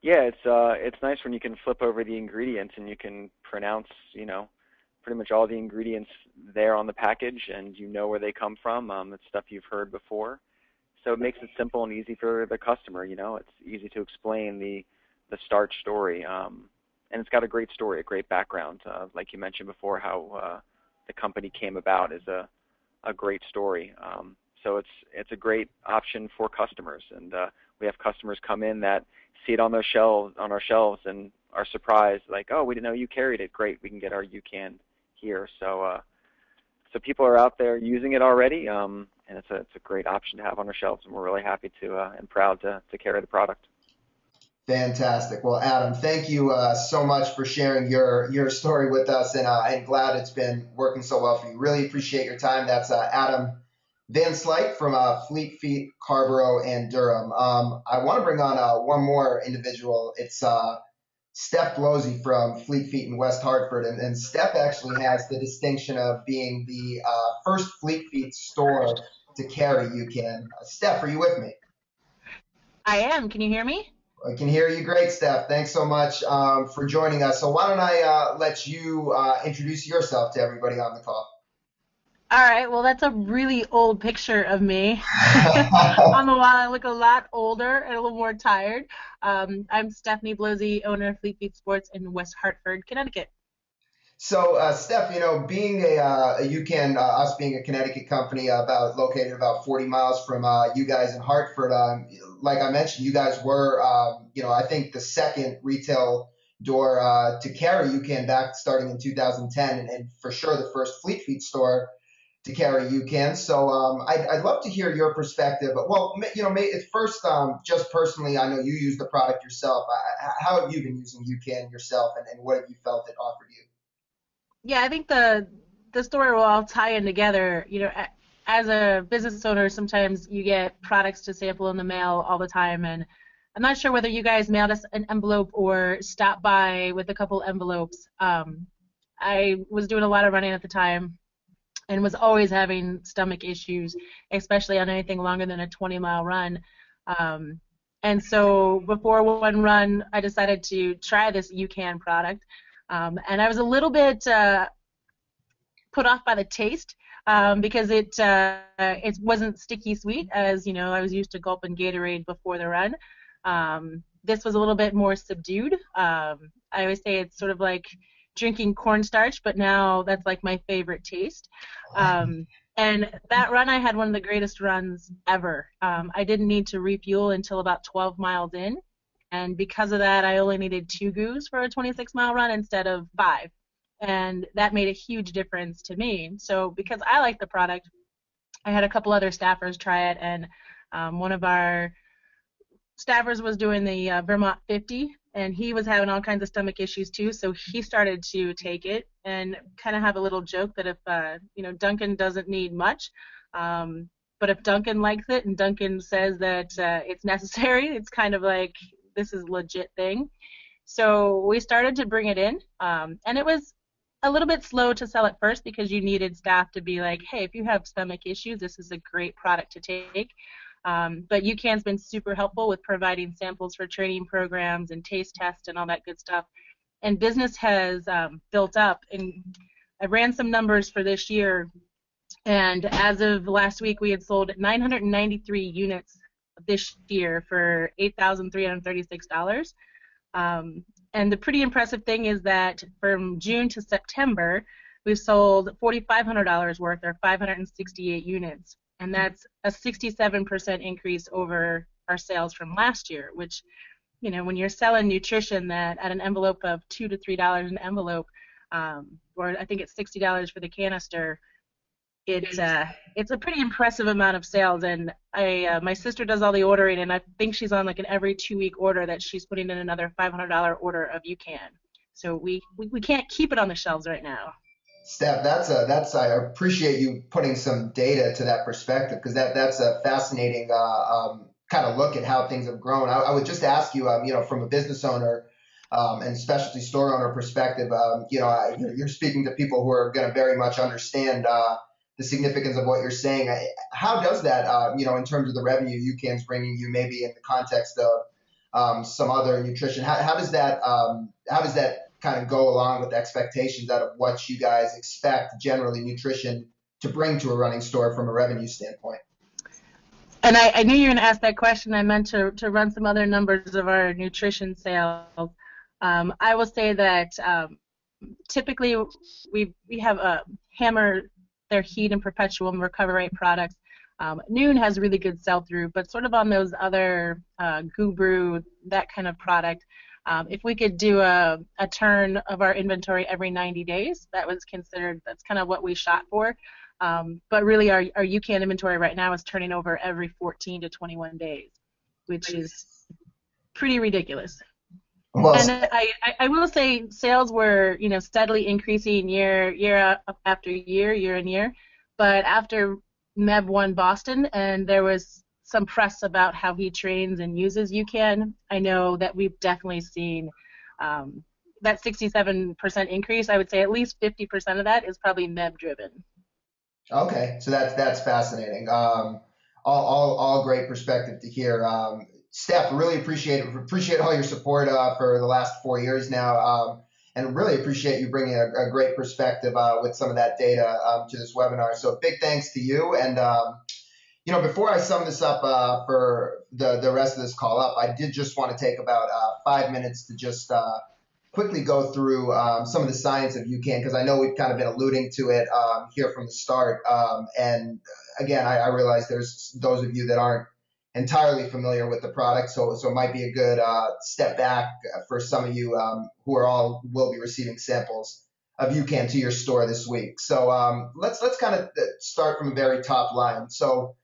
Yeah, it's nice when you can flip over the ingredients and you can pronounce, pretty much all the ingredients there on the package, and you know where they come from. It's stuff you've heard before. So it makes it simple and easy for the customer. It's easy to explain the starch story, and it's got a great story, a great background. Like you mentioned before, how the company came about is a great story. So it's a great option for customers, and we have customers come in that see it on our shelves, and are surprised, like, oh, we didn't know you carried it. Great, we can get our UCAN here. So people are out there using it already. And it's a great option to have on our shelves, and we're really happy to and proud to carry the product. Fantastic. Well, Adam, thank you so much for sharing your story with us, and I'm glad it's been working so well for you. Really appreciate your time. That's Adam Van Slyke from Fleet Feet, Carborough, and Durham. I want to bring on one more individual. It's Steph Blosey from Fleet Feet in West Hartford, and Steph actually has the distinction of being the first Fleet Feet store to carry UCAN. Steph, are you with me? I am. Can you hear me? I can hear you great, Steph. Thanks so much for joining us. So why don't I let you introduce yourself to everybody on the call? All right. Well, that's a really old picture of me. On the wall, I look a lot older and a little more tired. I'm Stephanie Blosey, owner of Fleet Feet Sports in West Hartford, Connecticut. So, Steph, being a UCAN, us being a Connecticut company located about 40 miles from you guys in Hartford, like I mentioned, you guys were, I think the second retail door to carry UCAN back starting in 2010, and for sure the first Fleet Feet store to carry UCAN. So I'd love to hear your perspective. Well, first, just personally, I know you use the product yourself. How have you been using UCAN yourself, and what have you felt it offered you? Yeah, I think the story will all tie in together. As a business owner, sometimes you get products to sample in the mail all the time, and I'm not sure whether you guys mailed us an envelope or stopped by with a couple envelopes. I was doing a lot of running at the time and was always having stomach issues, especially on anything longer than a 20-mile run. And so before one run, I decided to try this UCAN product. And I was a little bit put off by the taste because it wasn't sticky sweet, as I was used to gulping Gatorade before the run. This was a little bit more subdued. I always say it's sort of like drinking cornstarch, but now that's like my favorite taste. And that run, I had one of the greatest runs ever. I didn't need to refuel until about 12 miles in. And because of that, I only needed 2 goos for a 26-mile run instead of 5. And that made a huge difference to me. So because I like the product, I had a couple other staffers try it, and one of our staffers was doing the Vermont 50, and he was having all kinds of stomach issues too, so he started to take it and kind of have a little joke that if, Duncan doesn't need much, but if Duncan likes it and Duncan says that it's necessary, it's kind of like, this is a legit thing. So we started to bring it in, and it was a little bit slow to sell at first because you needed staff to be like, hey, if you have stomach issues, this is a great product to take. But UCAN's been super helpful with providing samples for training programs and taste tests and all that good stuff. and business has built up. And I ran some numbers for this year, and as of last week, we had sold 993 units this year for $8,336. And the pretty impressive thing is that from June to September, we've sold $4,500 worth, or 568 units. And that's a 67% increase over our sales from last year, which, you know, when you're selling nutrition that at an envelope of $2 to $3 an envelope, or I think it's $60 for the canister, it's a pretty impressive amount of sales. And my sister does all the ordering, and I think she's on like an every 2-week order that she's putting in another $500 order of UCAN. So we can't keep it on the shelves right now. Steph, I appreciate you putting some data to that perspective, because that's a fascinating kind of look at how things have grown. I would just ask you, you know, from a business owner and specialty store owner perspective, you know, you're speaking to people who are going to very much understand the significance of what you're saying. How does that, you know, in terms of the revenue UCAN's bringing you, maybe in the context of some other nutrition, how does that kind of go along with expectations out of what you guys expect generally nutrition to bring to a running store from a revenue standpoint? And I knew you were going to ask that question. I meant to run some other numbers of our nutrition sales. I will say that typically we have a Hammer, their heat and perpetual and recover rate products. Noon has really good sell-through, but sort of on those other Guru, that kind of product, if we could do a turn of our inventory every 90 days, that's kind of what we shot for. But really our UCAN inventory right now is turning over every 14 to 21 days, which is pretty ridiculous. Well, and I will say sales were, you know, steadily increasing year after year and year. But after Meb won Boston and there was some press about how he trains and uses UCAN, I know that we've definitely seen that 67% increase. I would say at least 50% of that is probably Meb driven. Okay, so that's fascinating. All great perspective to hear. Steph, really appreciate all your support for the last 4 years now, and really appreciate you bringing a great perspective with some of that data to this webinar. So big thanks to you. And you know, before I sum this up for the rest of this call up, I did just want to take about 5 minutes to just quickly go through some of the science of UCAN, because I know we've kind of been alluding to it here from the start. And again, I realize there's those of you that aren't entirely familiar with the product, so it might be a good step back for some of you who will be receiving samples of UCAN to your store this week. So let's kind of start from a very top line. So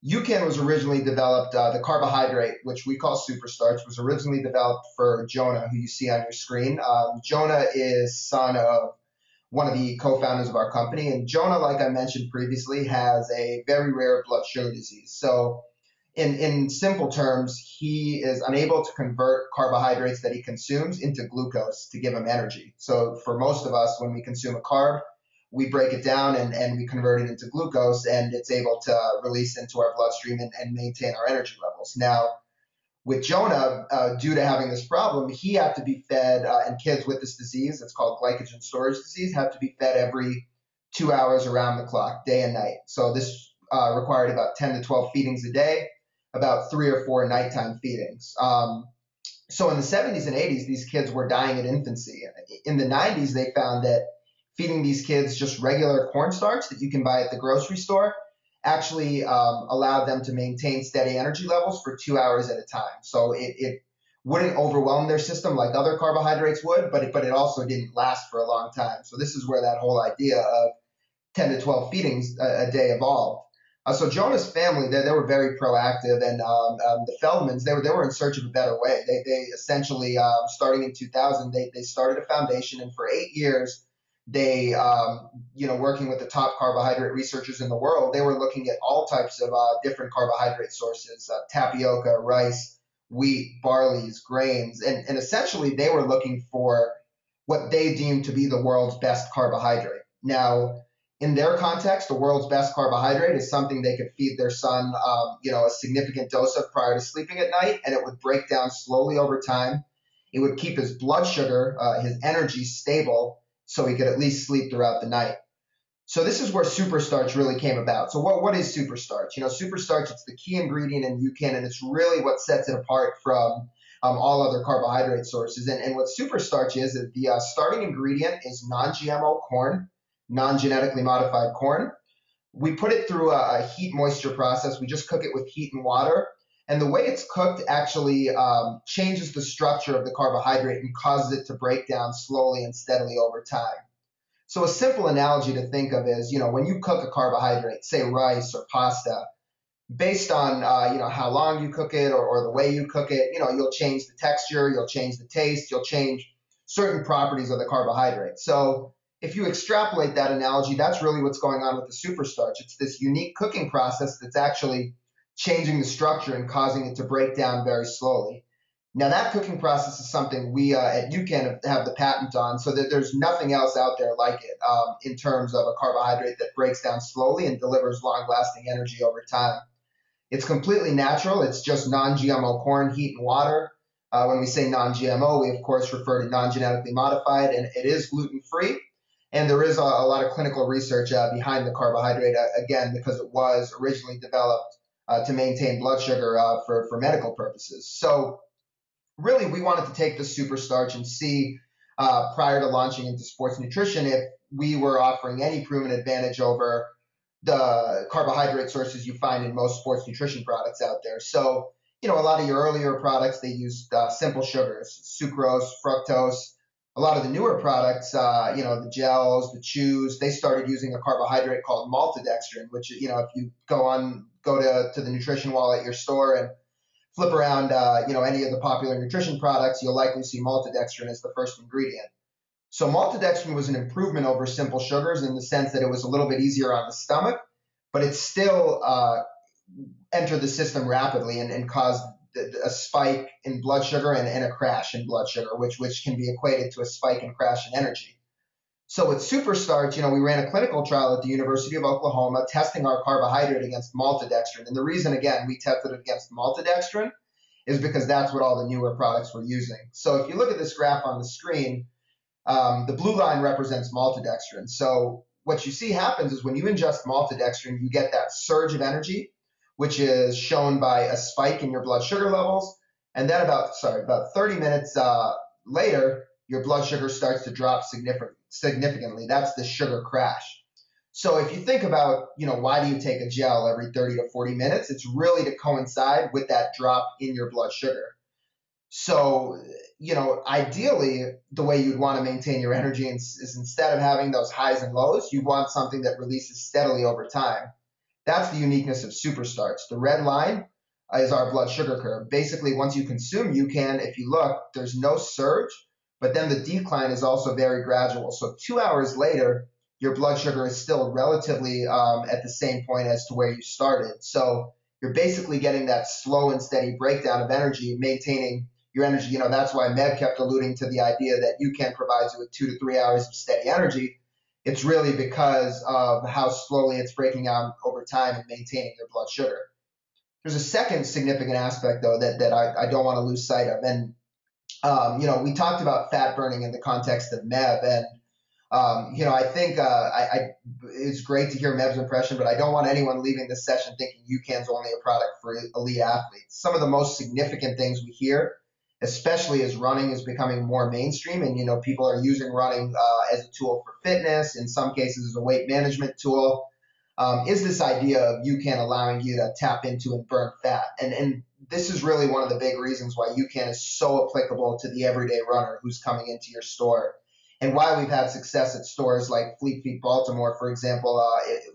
UCAN was originally developed, the carbohydrate, which we call superstarch, was originally developed for Jonah, who you see on your screen. Jonah is son of one of the co-founders of our company, and Jonah, like I mentioned previously, has a very rare blood sugar disease. So in simple terms, he is unable to convert carbohydrates that he consumes into glucose to give him energy. So for most of us, when we consume a carb, we break it down and we convert it into glucose, and it's able to release into our bloodstream and maintain our energy levels. Now, with Jonah, due to having this problem, he had to be fed, and kids with this disease, it's called glycogen storage disease, have to be fed every 2 hours around the clock, day and night. So this required about 10 to 12 feedings a day, about 3 or 4 nighttime feedings. So in the 70s and 80s, these kids were dying at infancy. In the 90s, they found that feeding these kids just regular cornstarch that you can buy at the grocery store actually allowed them to maintain steady energy levels for 2 hours at a time. So it wouldn't overwhelm their system like other carbohydrates would, but it also didn't last for a long time. So this is where that whole idea of 10 to 12 feedings a day evolved. So Jonah's family, they were very proactive, and the Feldmans, they were in search of a better way. They essentially, starting in 2000, they started a foundation, and for 8 years, they, working with the top carbohydrate researchers in the world, they were looking at all types of different carbohydrate sources, tapioca, rice, wheat, barleys, grains, and essentially they were looking for what they deemed to be the world's best carbohydrate. Now, in their context, the world's best carbohydrate is something they could feed their son, a significant dose of prior to sleeping at night, and it would break down slowly over time it would keep his blood sugar, his energy stable, so he could at least sleep throughout the night. So this is where superstarch really came about. So what is superstarch? Superstarch, it's the key ingredient in UCAN, and it's really what sets it apart from all other carbohydrate sources. And what superstarch is the starting ingredient is non-GMO corn, non-genetically modified corn. We put it through a heat moisture process. We just cook it with heat and water. And the way it's cooked actually changes the structure of the carbohydrate and causes it to break down slowly and steadily over time. So a simple analogy to think of is, when you cook a carbohydrate, say rice or pasta, based on, how long you cook it or the way you cook it, you'll change the texture, you'll change the taste, you'll change certain properties of the carbohydrate. So if you extrapolate that analogy, that's really what's going on with the superstarch. It's this unique cooking process that's actually changing the structure and causing it to break down very slowly. Now, that cooking process is something we at UCAN have the patent on, so that there's nothing else out there like it in terms of a carbohydrate that breaks down slowly and delivers long-lasting energy over time. It's completely natural. It's just non-GMO corn, heat, and water. When we say non-GMO, we, of course, refer to non-genetically modified, and it is gluten-free. And there is a lot of clinical research behind the carbohydrate, again, because it was originally developed to maintain blood sugar for medical purposes. So really, we wanted to take the superstarch and see prior to launching into sports nutrition if we were offering any proven advantage over the carbohydrate sources you find in most sports nutrition products out there. So, a lot of your earlier products, they used simple sugars, sucrose, fructose. A lot of the newer products, the gels, the chews, they started using a carbohydrate called maltodextrin, which, if you go to the nutrition wall at your store and flip around, any of the popular nutrition products, you'll likely see maltodextrin as the first ingredient. So maltodextrin was an improvement over simple sugars in the sense that it was a little bit easier on the stomach, but it still entered the system rapidly and caused a spike in blood sugar and a crash in blood sugar, which can be equated to a spike and crash in energy. So with superstarch, we ran a clinical trial at the University of Oklahoma testing our carbohydrate against maltodextrin. And the reason, again, we tested it against maltodextrin is because that's what all the newer products were using. So if you look at this graph on the screen, the blue line represents maltodextrin. So what you see happens is when you ingest maltodextrin, you get that surge of energy, which is shown by a spike in your blood sugar levels. And then about 30 minutes later, your blood sugar starts to drop significantly. That's the sugar crash. So if you think about, why do you take a gel every 30 to 40 minutes? It's really to coincide with that drop in your blood sugar. So, ideally, the way you'd want to maintain your energy is instead of having those highs and lows, you want something that releases steadily over time. That's the uniqueness of superstarch. The red line is our blood sugar curve. Basically, once you consume UCAN, if you look, there's no surge, but then the decline is also very gradual. So 2 hours later, your blood sugar is still relatively at the same point as to where you started. So you're basically getting that slow and steady breakdown of energy, maintaining your energy. That's why Meb kept alluding to the idea that UCAN provides you with 2 to 3 hours of steady energy. It's really because of how slowly it's breaking down over time and maintaining your blood sugar. There's a second significant aspect, though, that I don't want to lose sight of. And, we talked about fat burning in the context of Meb. And, I think it's great to hear Meb's impression, but I don't want anyone leaving this session thinking UCAN's only a product for elite athletes. Some of the most significant things we hear, especially as running is becoming more mainstream and, people are using running as a tool for fitness, in some cases as a weight management tool, is this idea of UCAN allowing you to tap into and burn fat. And this is really one of the big reasons why UCAN is so applicable to the everyday runner who's coming into your store, and why we've had success at stores like Fleet Feet Baltimore, for example,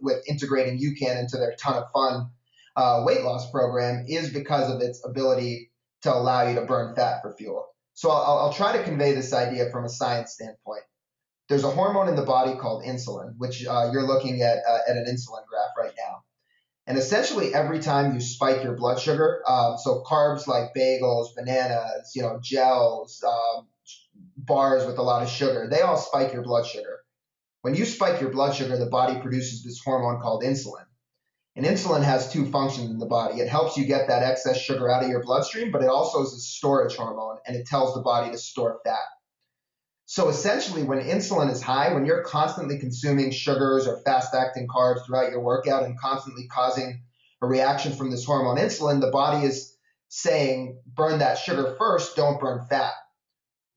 with integrating UCAN into their Ton of Fun weight loss program, is because of its ability to allow you to burn fat for fuel. So I'll try to convey this idea from a science standpoint. There's a hormone in the body called insulin, which you're looking at an insulin graph right now. And essentially every time you spike your blood sugar, so carbs like bagels, bananas, gels, bars with a lot of sugar, they all spike your blood sugar. When you spike your blood sugar, the body produces this hormone called insulin. And insulin has two functions in the body. It helps you get that excess sugar out of your bloodstream, but it also is a storage hormone, and it tells the body to store fat. So essentially, when insulin is high, when you're constantly consuming sugars or fast-acting carbs throughout your workout and constantly causing a reaction from this hormone insulin, the body is saying, burn that sugar first, don't burn fat.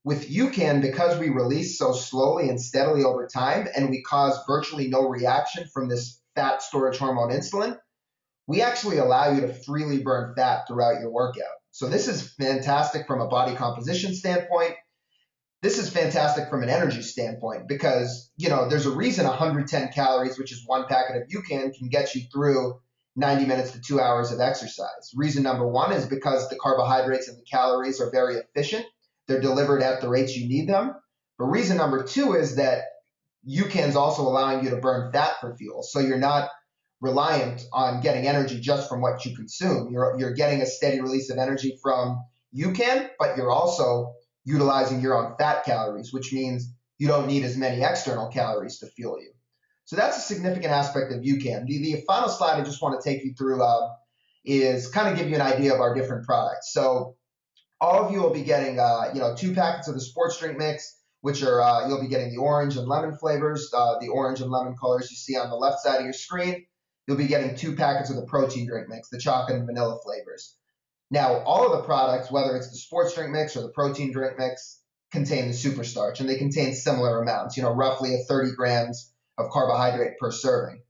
With UCAN, because we release so slowly and steadily over time, and we cause virtually no reaction from this fat storage hormone insulin, we actually allow you to freely burn fat throughout your workout. So this is fantastic from a body composition standpoint. This is fantastic from an energy standpoint because, there's a reason 110 calories, which is one packet of UCAN, can get you through 90 minutes to 2 hours of exercise. Reason number one is because the carbohydrates and the calories are very efficient. They're delivered at the rates you need them. But reason number two is that UCAN is also allowing you to burn fat for fuel. So you're not reliant on getting energy just from what you consume. You're getting a steady release of energy from UCAN, but you're also utilizing your own fat calories, which means you don't need as many external calories to fuel you. So that's a significant aspect of UCAN. The final slide I just want to take you through is kind of give you an idea of our different products. So all of you will be getting 2 packets of the sports drink mix, which are you'll be getting the orange and lemon flavors, the orange and lemon colors you see on the left side of your screen. You'll be getting 2 packets of the protein drink mix, the chocolate and vanilla flavors. Now, all of the products, whether it's the sports drink mix or the protein drink mix, contain the super starch, and they contain similar amounts, roughly 30 grams of carbohydrate per serving.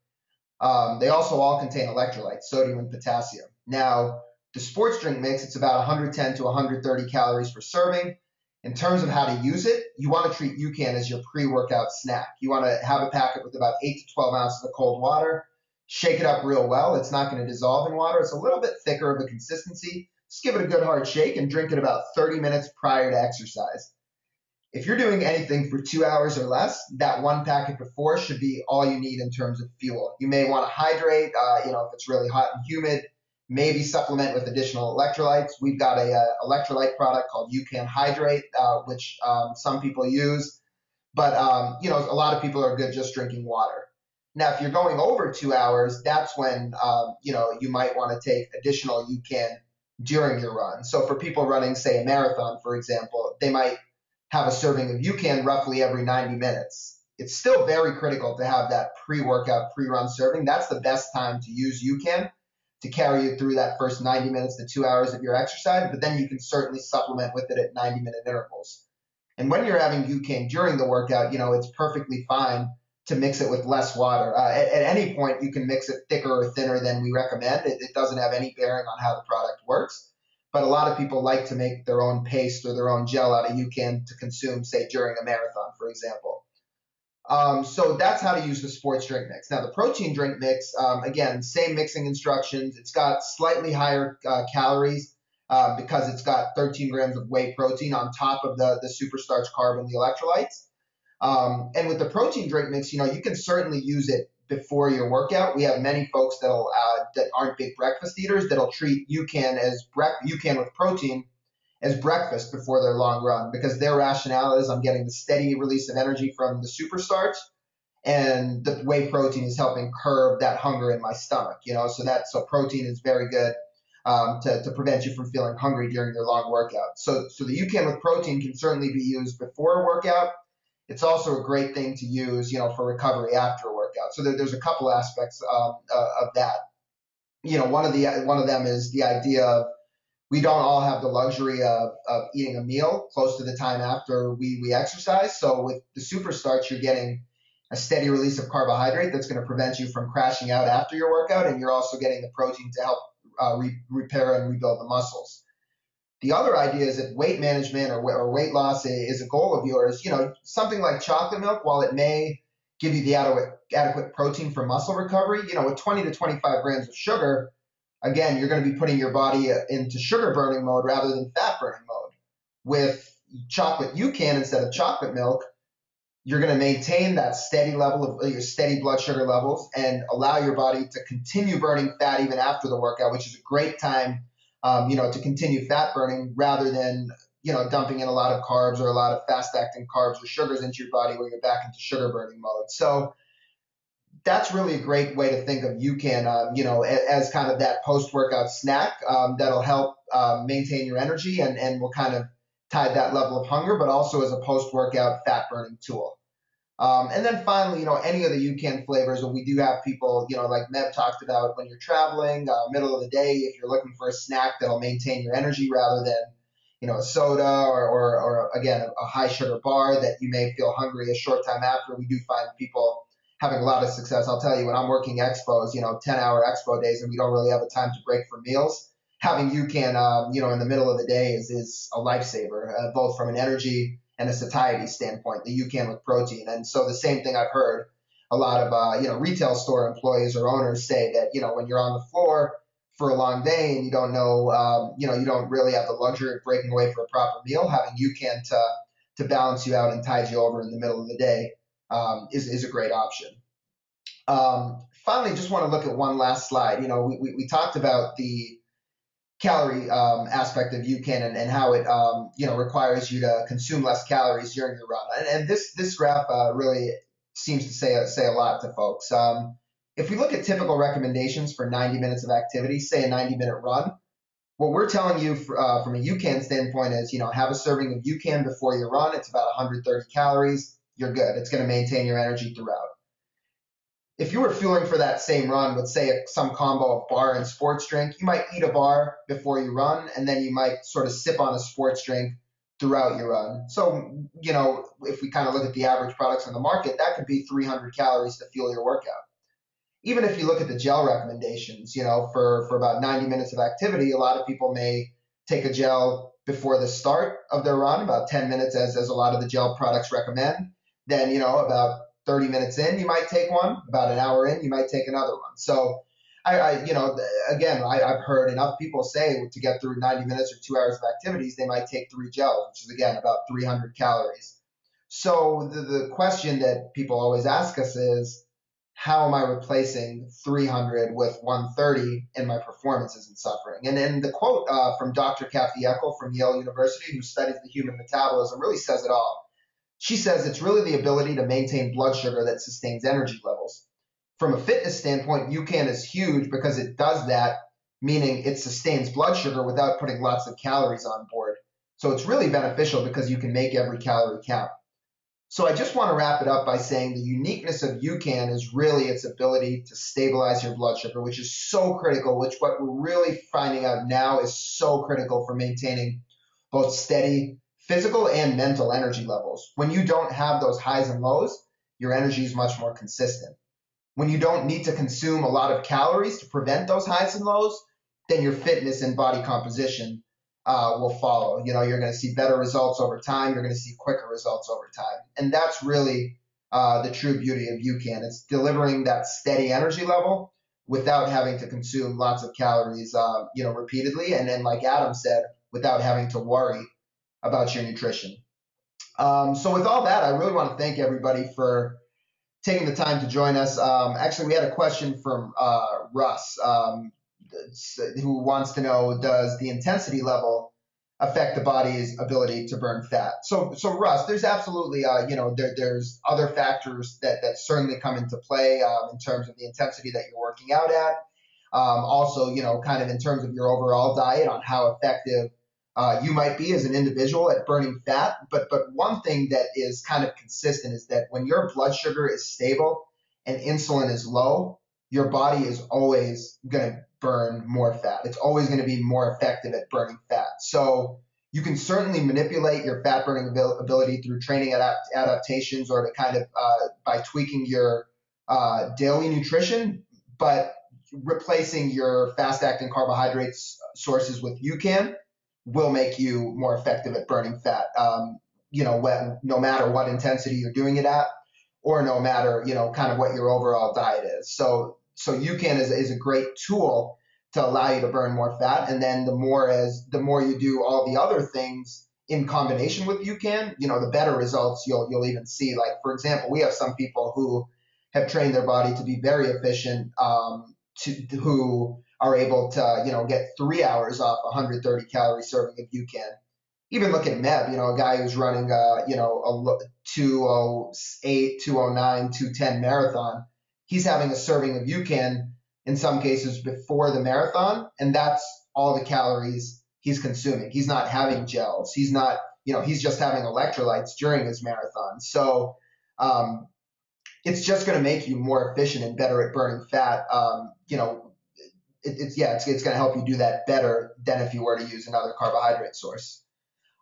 They also all contain electrolytes, sodium and potassium. Now, the sports drink mix, it's about 110 to 130 calories per serving. In terms of how to use it, you want to treat UCAN as your pre-workout snack. You want to have a packet with about 8 to 12 ounces of cold water. Shake it up real well. It's not going to dissolve in water. It's a little bit thicker of a consistency. Just give it a good hard shake and drink it about 30 minutes prior to exercise. If you're doing anything for 2 hours or less, that 1 packet before should be all you need in terms of fuel. You may want to hydrate, if it's really hot and humid, maybe supplement with additional electrolytes. We've got a electrolyte product called UCAN Hydrate, which some people use, but a lot of people are good just drinking water. Now, if you're going over 2 hours, that's when you might want to take additional UCAN during your run. So for people running, say, a marathon, for example, they might have a serving of UCAN roughly every 90 minutes. It's still very critical to have that pre-workout, pre-run serving. That's the best time to use UCAN to carry you through that first 90 minutes to 2 hours of your exercise, but then you can certainly supplement with it at 90-minute intervals. And when you're having UCAN during the workout, it's perfectly fine to mix it with less water. At any point, you can mix it thicker or thinner than we recommend. It doesn't have any bearing on how the product works. But a lot of people like to make their own paste or their own gel out of UCAN to consume, say, during a marathon, for example. So that's how to use the sports drink mix. Now, the protein drink mix, again, same mixing instructions. It's got slightly higher calories because it's got 13 grams of whey protein on top of the super starch carb and the electrolytes. And with the protein drink mix, you can certainly use it before your workout. We have many folks that aren't big breakfast eaters that'll treat UCAN with protein as breakfast before their long run because their rationale is I'm getting the steady release of energy from the super starch and the whey protein is helping curb that hunger in my stomach. So protein is very good to prevent you from feeling hungry during your long workout. So the UCAN with protein can certainly be used before a workout. It's also a great thing to use, for recovery after a workout. So there's a couple aspects of that. One of them is the idea of we don't all have the luxury of eating a meal close to the time after we exercise. So with the super starch, you're getting a steady release of carbohydrate that's going to prevent you from crashing out after your workout, and you're also getting the protein to help repair and rebuild the muscles. The other idea is if weight management or weight loss is a goal of yours, something like chocolate milk, while it may give you the adequate protein for muscle recovery, with 20 to 25 grams of sugar, again, you're going to be putting your body into sugar burning mode rather than fat burning mode. With chocolate UCAN instead of chocolate milk, you're going to maintain that steady level of your steady blood sugar levels and allow your body to continue burning fat even after the workout, which is a great time to continue fat burning rather than, dumping in a lot of carbs or a lot of fast acting carbs or sugars into your body where you're back into sugar burning mode. So that's really a great way to think of UCAN, as kind of that post-workout snack that'll help maintain your energy and will kind of tide that level of hunger, but also as a post-workout fat-burning tool. And then finally, any of the UCAN flavors, and we do have people, like Meb talked about, when you're traveling, middle of the day, if you're looking for a snack that'll maintain your energy rather than, a soda or again, a high sugar bar that you may feel hungry a short time after. We do find people having a lot of success. I'll tell you, when I'm working expos, 10-hour expo days, and we don't really have a time to break for meals, having UCAN, in the middle of the day is a lifesaver, both from an energy and a satiety standpoint, the UCAN with protein. And so the same thing I've heard a lot of, retail store employees or owners say that, when you're on the floor for a long day and you don't know, you don't really have the luxury of breaking away for a proper meal, having UCAN to balance you out and tide you over in the middle of the day is a great option. Finally, just want to look at one last slide. We talked about the calorie aspect of UCAN and how it requires you to consume less calories during your run. And this graph really seems to say a lot to folks. If we look at typical recommendations for 90 minutes of activity, say a 90-minute run, what we're telling you from a UCAN standpoint is, have a serving of UCAN before your run. It's about 130 calories. You're good. It's going to maintain your energy throughout. If you were fueling for that same run with, say, some combo of bar and sports drink, you might eat a bar before you run, and then you might sort of sip on a sports drink throughout your run. So, if we kind of look at the average products on the market, that could be 300 calories to fuel your workout. Even if you look at the gel recommendations, for about 90 minutes of activity, a lot of people may take a gel before the start of their run, about 10 minutes as a lot of the gel products recommend. Then, about 30 minutes in, you might take one. About an hour in, you might take another one. So, I've heard enough people say to get through 90 minutes or 2 hours of activities, they might take 3 gels, which is, again, about 300 calories. So the question that people always ask us is, how am I replacing 300 with 130 and my performance isn't suffering? And then the quote from Dr. Kathy Eckel from Yale University, who studies the human metabolism, really says it all. She says it's really the ability to maintain blood sugar that sustains energy levels. From a fitness standpoint, UCAN is huge because it does that, meaning it sustains blood sugar without putting lots of calories on board. So it's really beneficial because you can make every calorie count. So I just want to wrap it up by saying the uniqueness of UCAN is really its ability to stabilize your blood sugar, which is so critical, which what we're really finding out now is so critical for maintaining both steady physical and mental energy levels. When you don't have those highs and lows, your energy is much more consistent. When you don't need to consume a lot of calories to prevent those highs and lows, then your fitness and body composition will follow. You're going to see better results over time. You're going to see quicker results over time. And that's really the true beauty of UCAN. It's delivering that steady energy level without having to consume lots of calories, repeatedly. And then, like Adam said, without having to worry about your nutrition. So with all that, I really want to thank everybody for taking the time to join us. Actually, we had a question from Russ, who wants to know, does the intensity level affect the body's ability to burn fat? So Russ, there's absolutely, there's other factors that certainly come into play in terms of the intensity that you're working out at. Also, kind of in terms of your overall diet on how effective you might be as an individual at burning fat. But one thing that is kind of consistent is that when your blood sugar is stable and insulin is low, your body is always going to burn more fat. It's always going to be more effective at burning fat. So you can certainly manipulate your fat burning ability through training adaptations or to kind of by tweaking your daily nutrition, but replacing your fast acting carbohydrates sources with UCAN will make you more effective at burning fat, no matter what intensity you're doing it at, or no matter, kind of what your overall diet is. So UCAN is a great tool to allow you to burn more fat. And then the more you do all the other things in combination with UCAN, the better results you'll even see. Like, for example, we have some people who have trained their body to be very efficient, who are able to, get 3 hours off 130 calorie serving of UCAN. Even look at Meb, a guy who's running, a 208, 209, 210 marathon. he's having a serving of UCAN in some cases before the marathon, and that's all the calories he's consuming. He's not having gels. He's not, he's just having electrolytes during his marathon. So it's just going to make you more efficient and better at burning fat. It's going to help you do that better than if you were to use another carbohydrate source.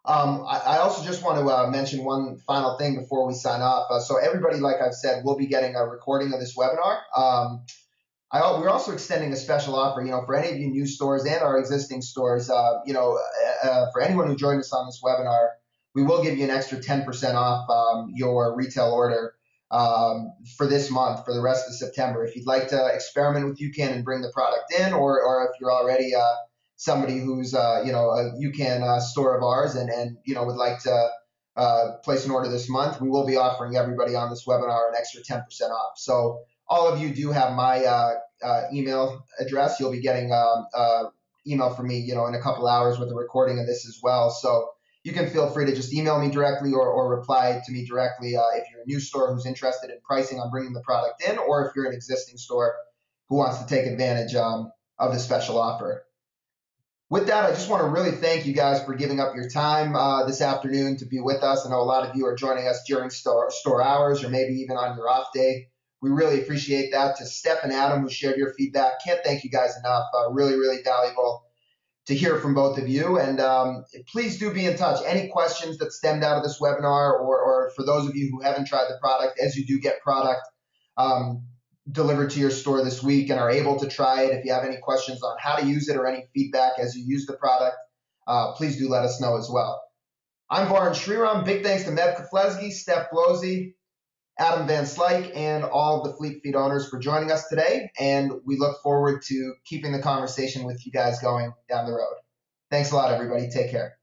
I also just want to mention one final thing before we sign off. So everybody, like I've said, will be getting a recording of this webinar. We're also extending a special offer, for any of you new stores and our existing stores, for anyone who joined us on this webinar, we will give you an extra 10% off your retail order for this month, for the rest of September. If you'd like to experiment with UCAN and bring the product in, or if you're already somebody who's a UCAN store of ours and would like to place an order this month, we will be offering everybody on this webinar an extra 10% off. So all of you do have my email address. You'll be getting email from me, in a couple hours with a recording of this as well. So you can feel free to just email me directly or reply to me directly if you're a new store who's interested in pricing on bringing the product in, or if you're an existing store who wants to take advantage of the special offer. With that, I just want to really thank you guys for giving up your time this afternoon to be with us. I know a lot of you are joining us during store hours or maybe even on your off day. We really appreciate that. To Steph and Adam, who shared your feedback, can't thank you guys enough. Really, really valuable to hear from both of you. And please do be in touch. Any questions that stemmed out of this webinar, or for those of you who haven't tried the product, as you do get product delivered to your store this week and are able to try it, if you have any questions on how to use it or any feedback as you use the product, please do let us know as well. I'm Varun Sriram. Big thanks to Meb Keflezighi, Steph Blosey, Adam Van Slyke, and all of the Fleet Feet owners for joining us today. And we look forward to keeping the conversation with you guys going down the road. Thanks a lot, everybody. Take care.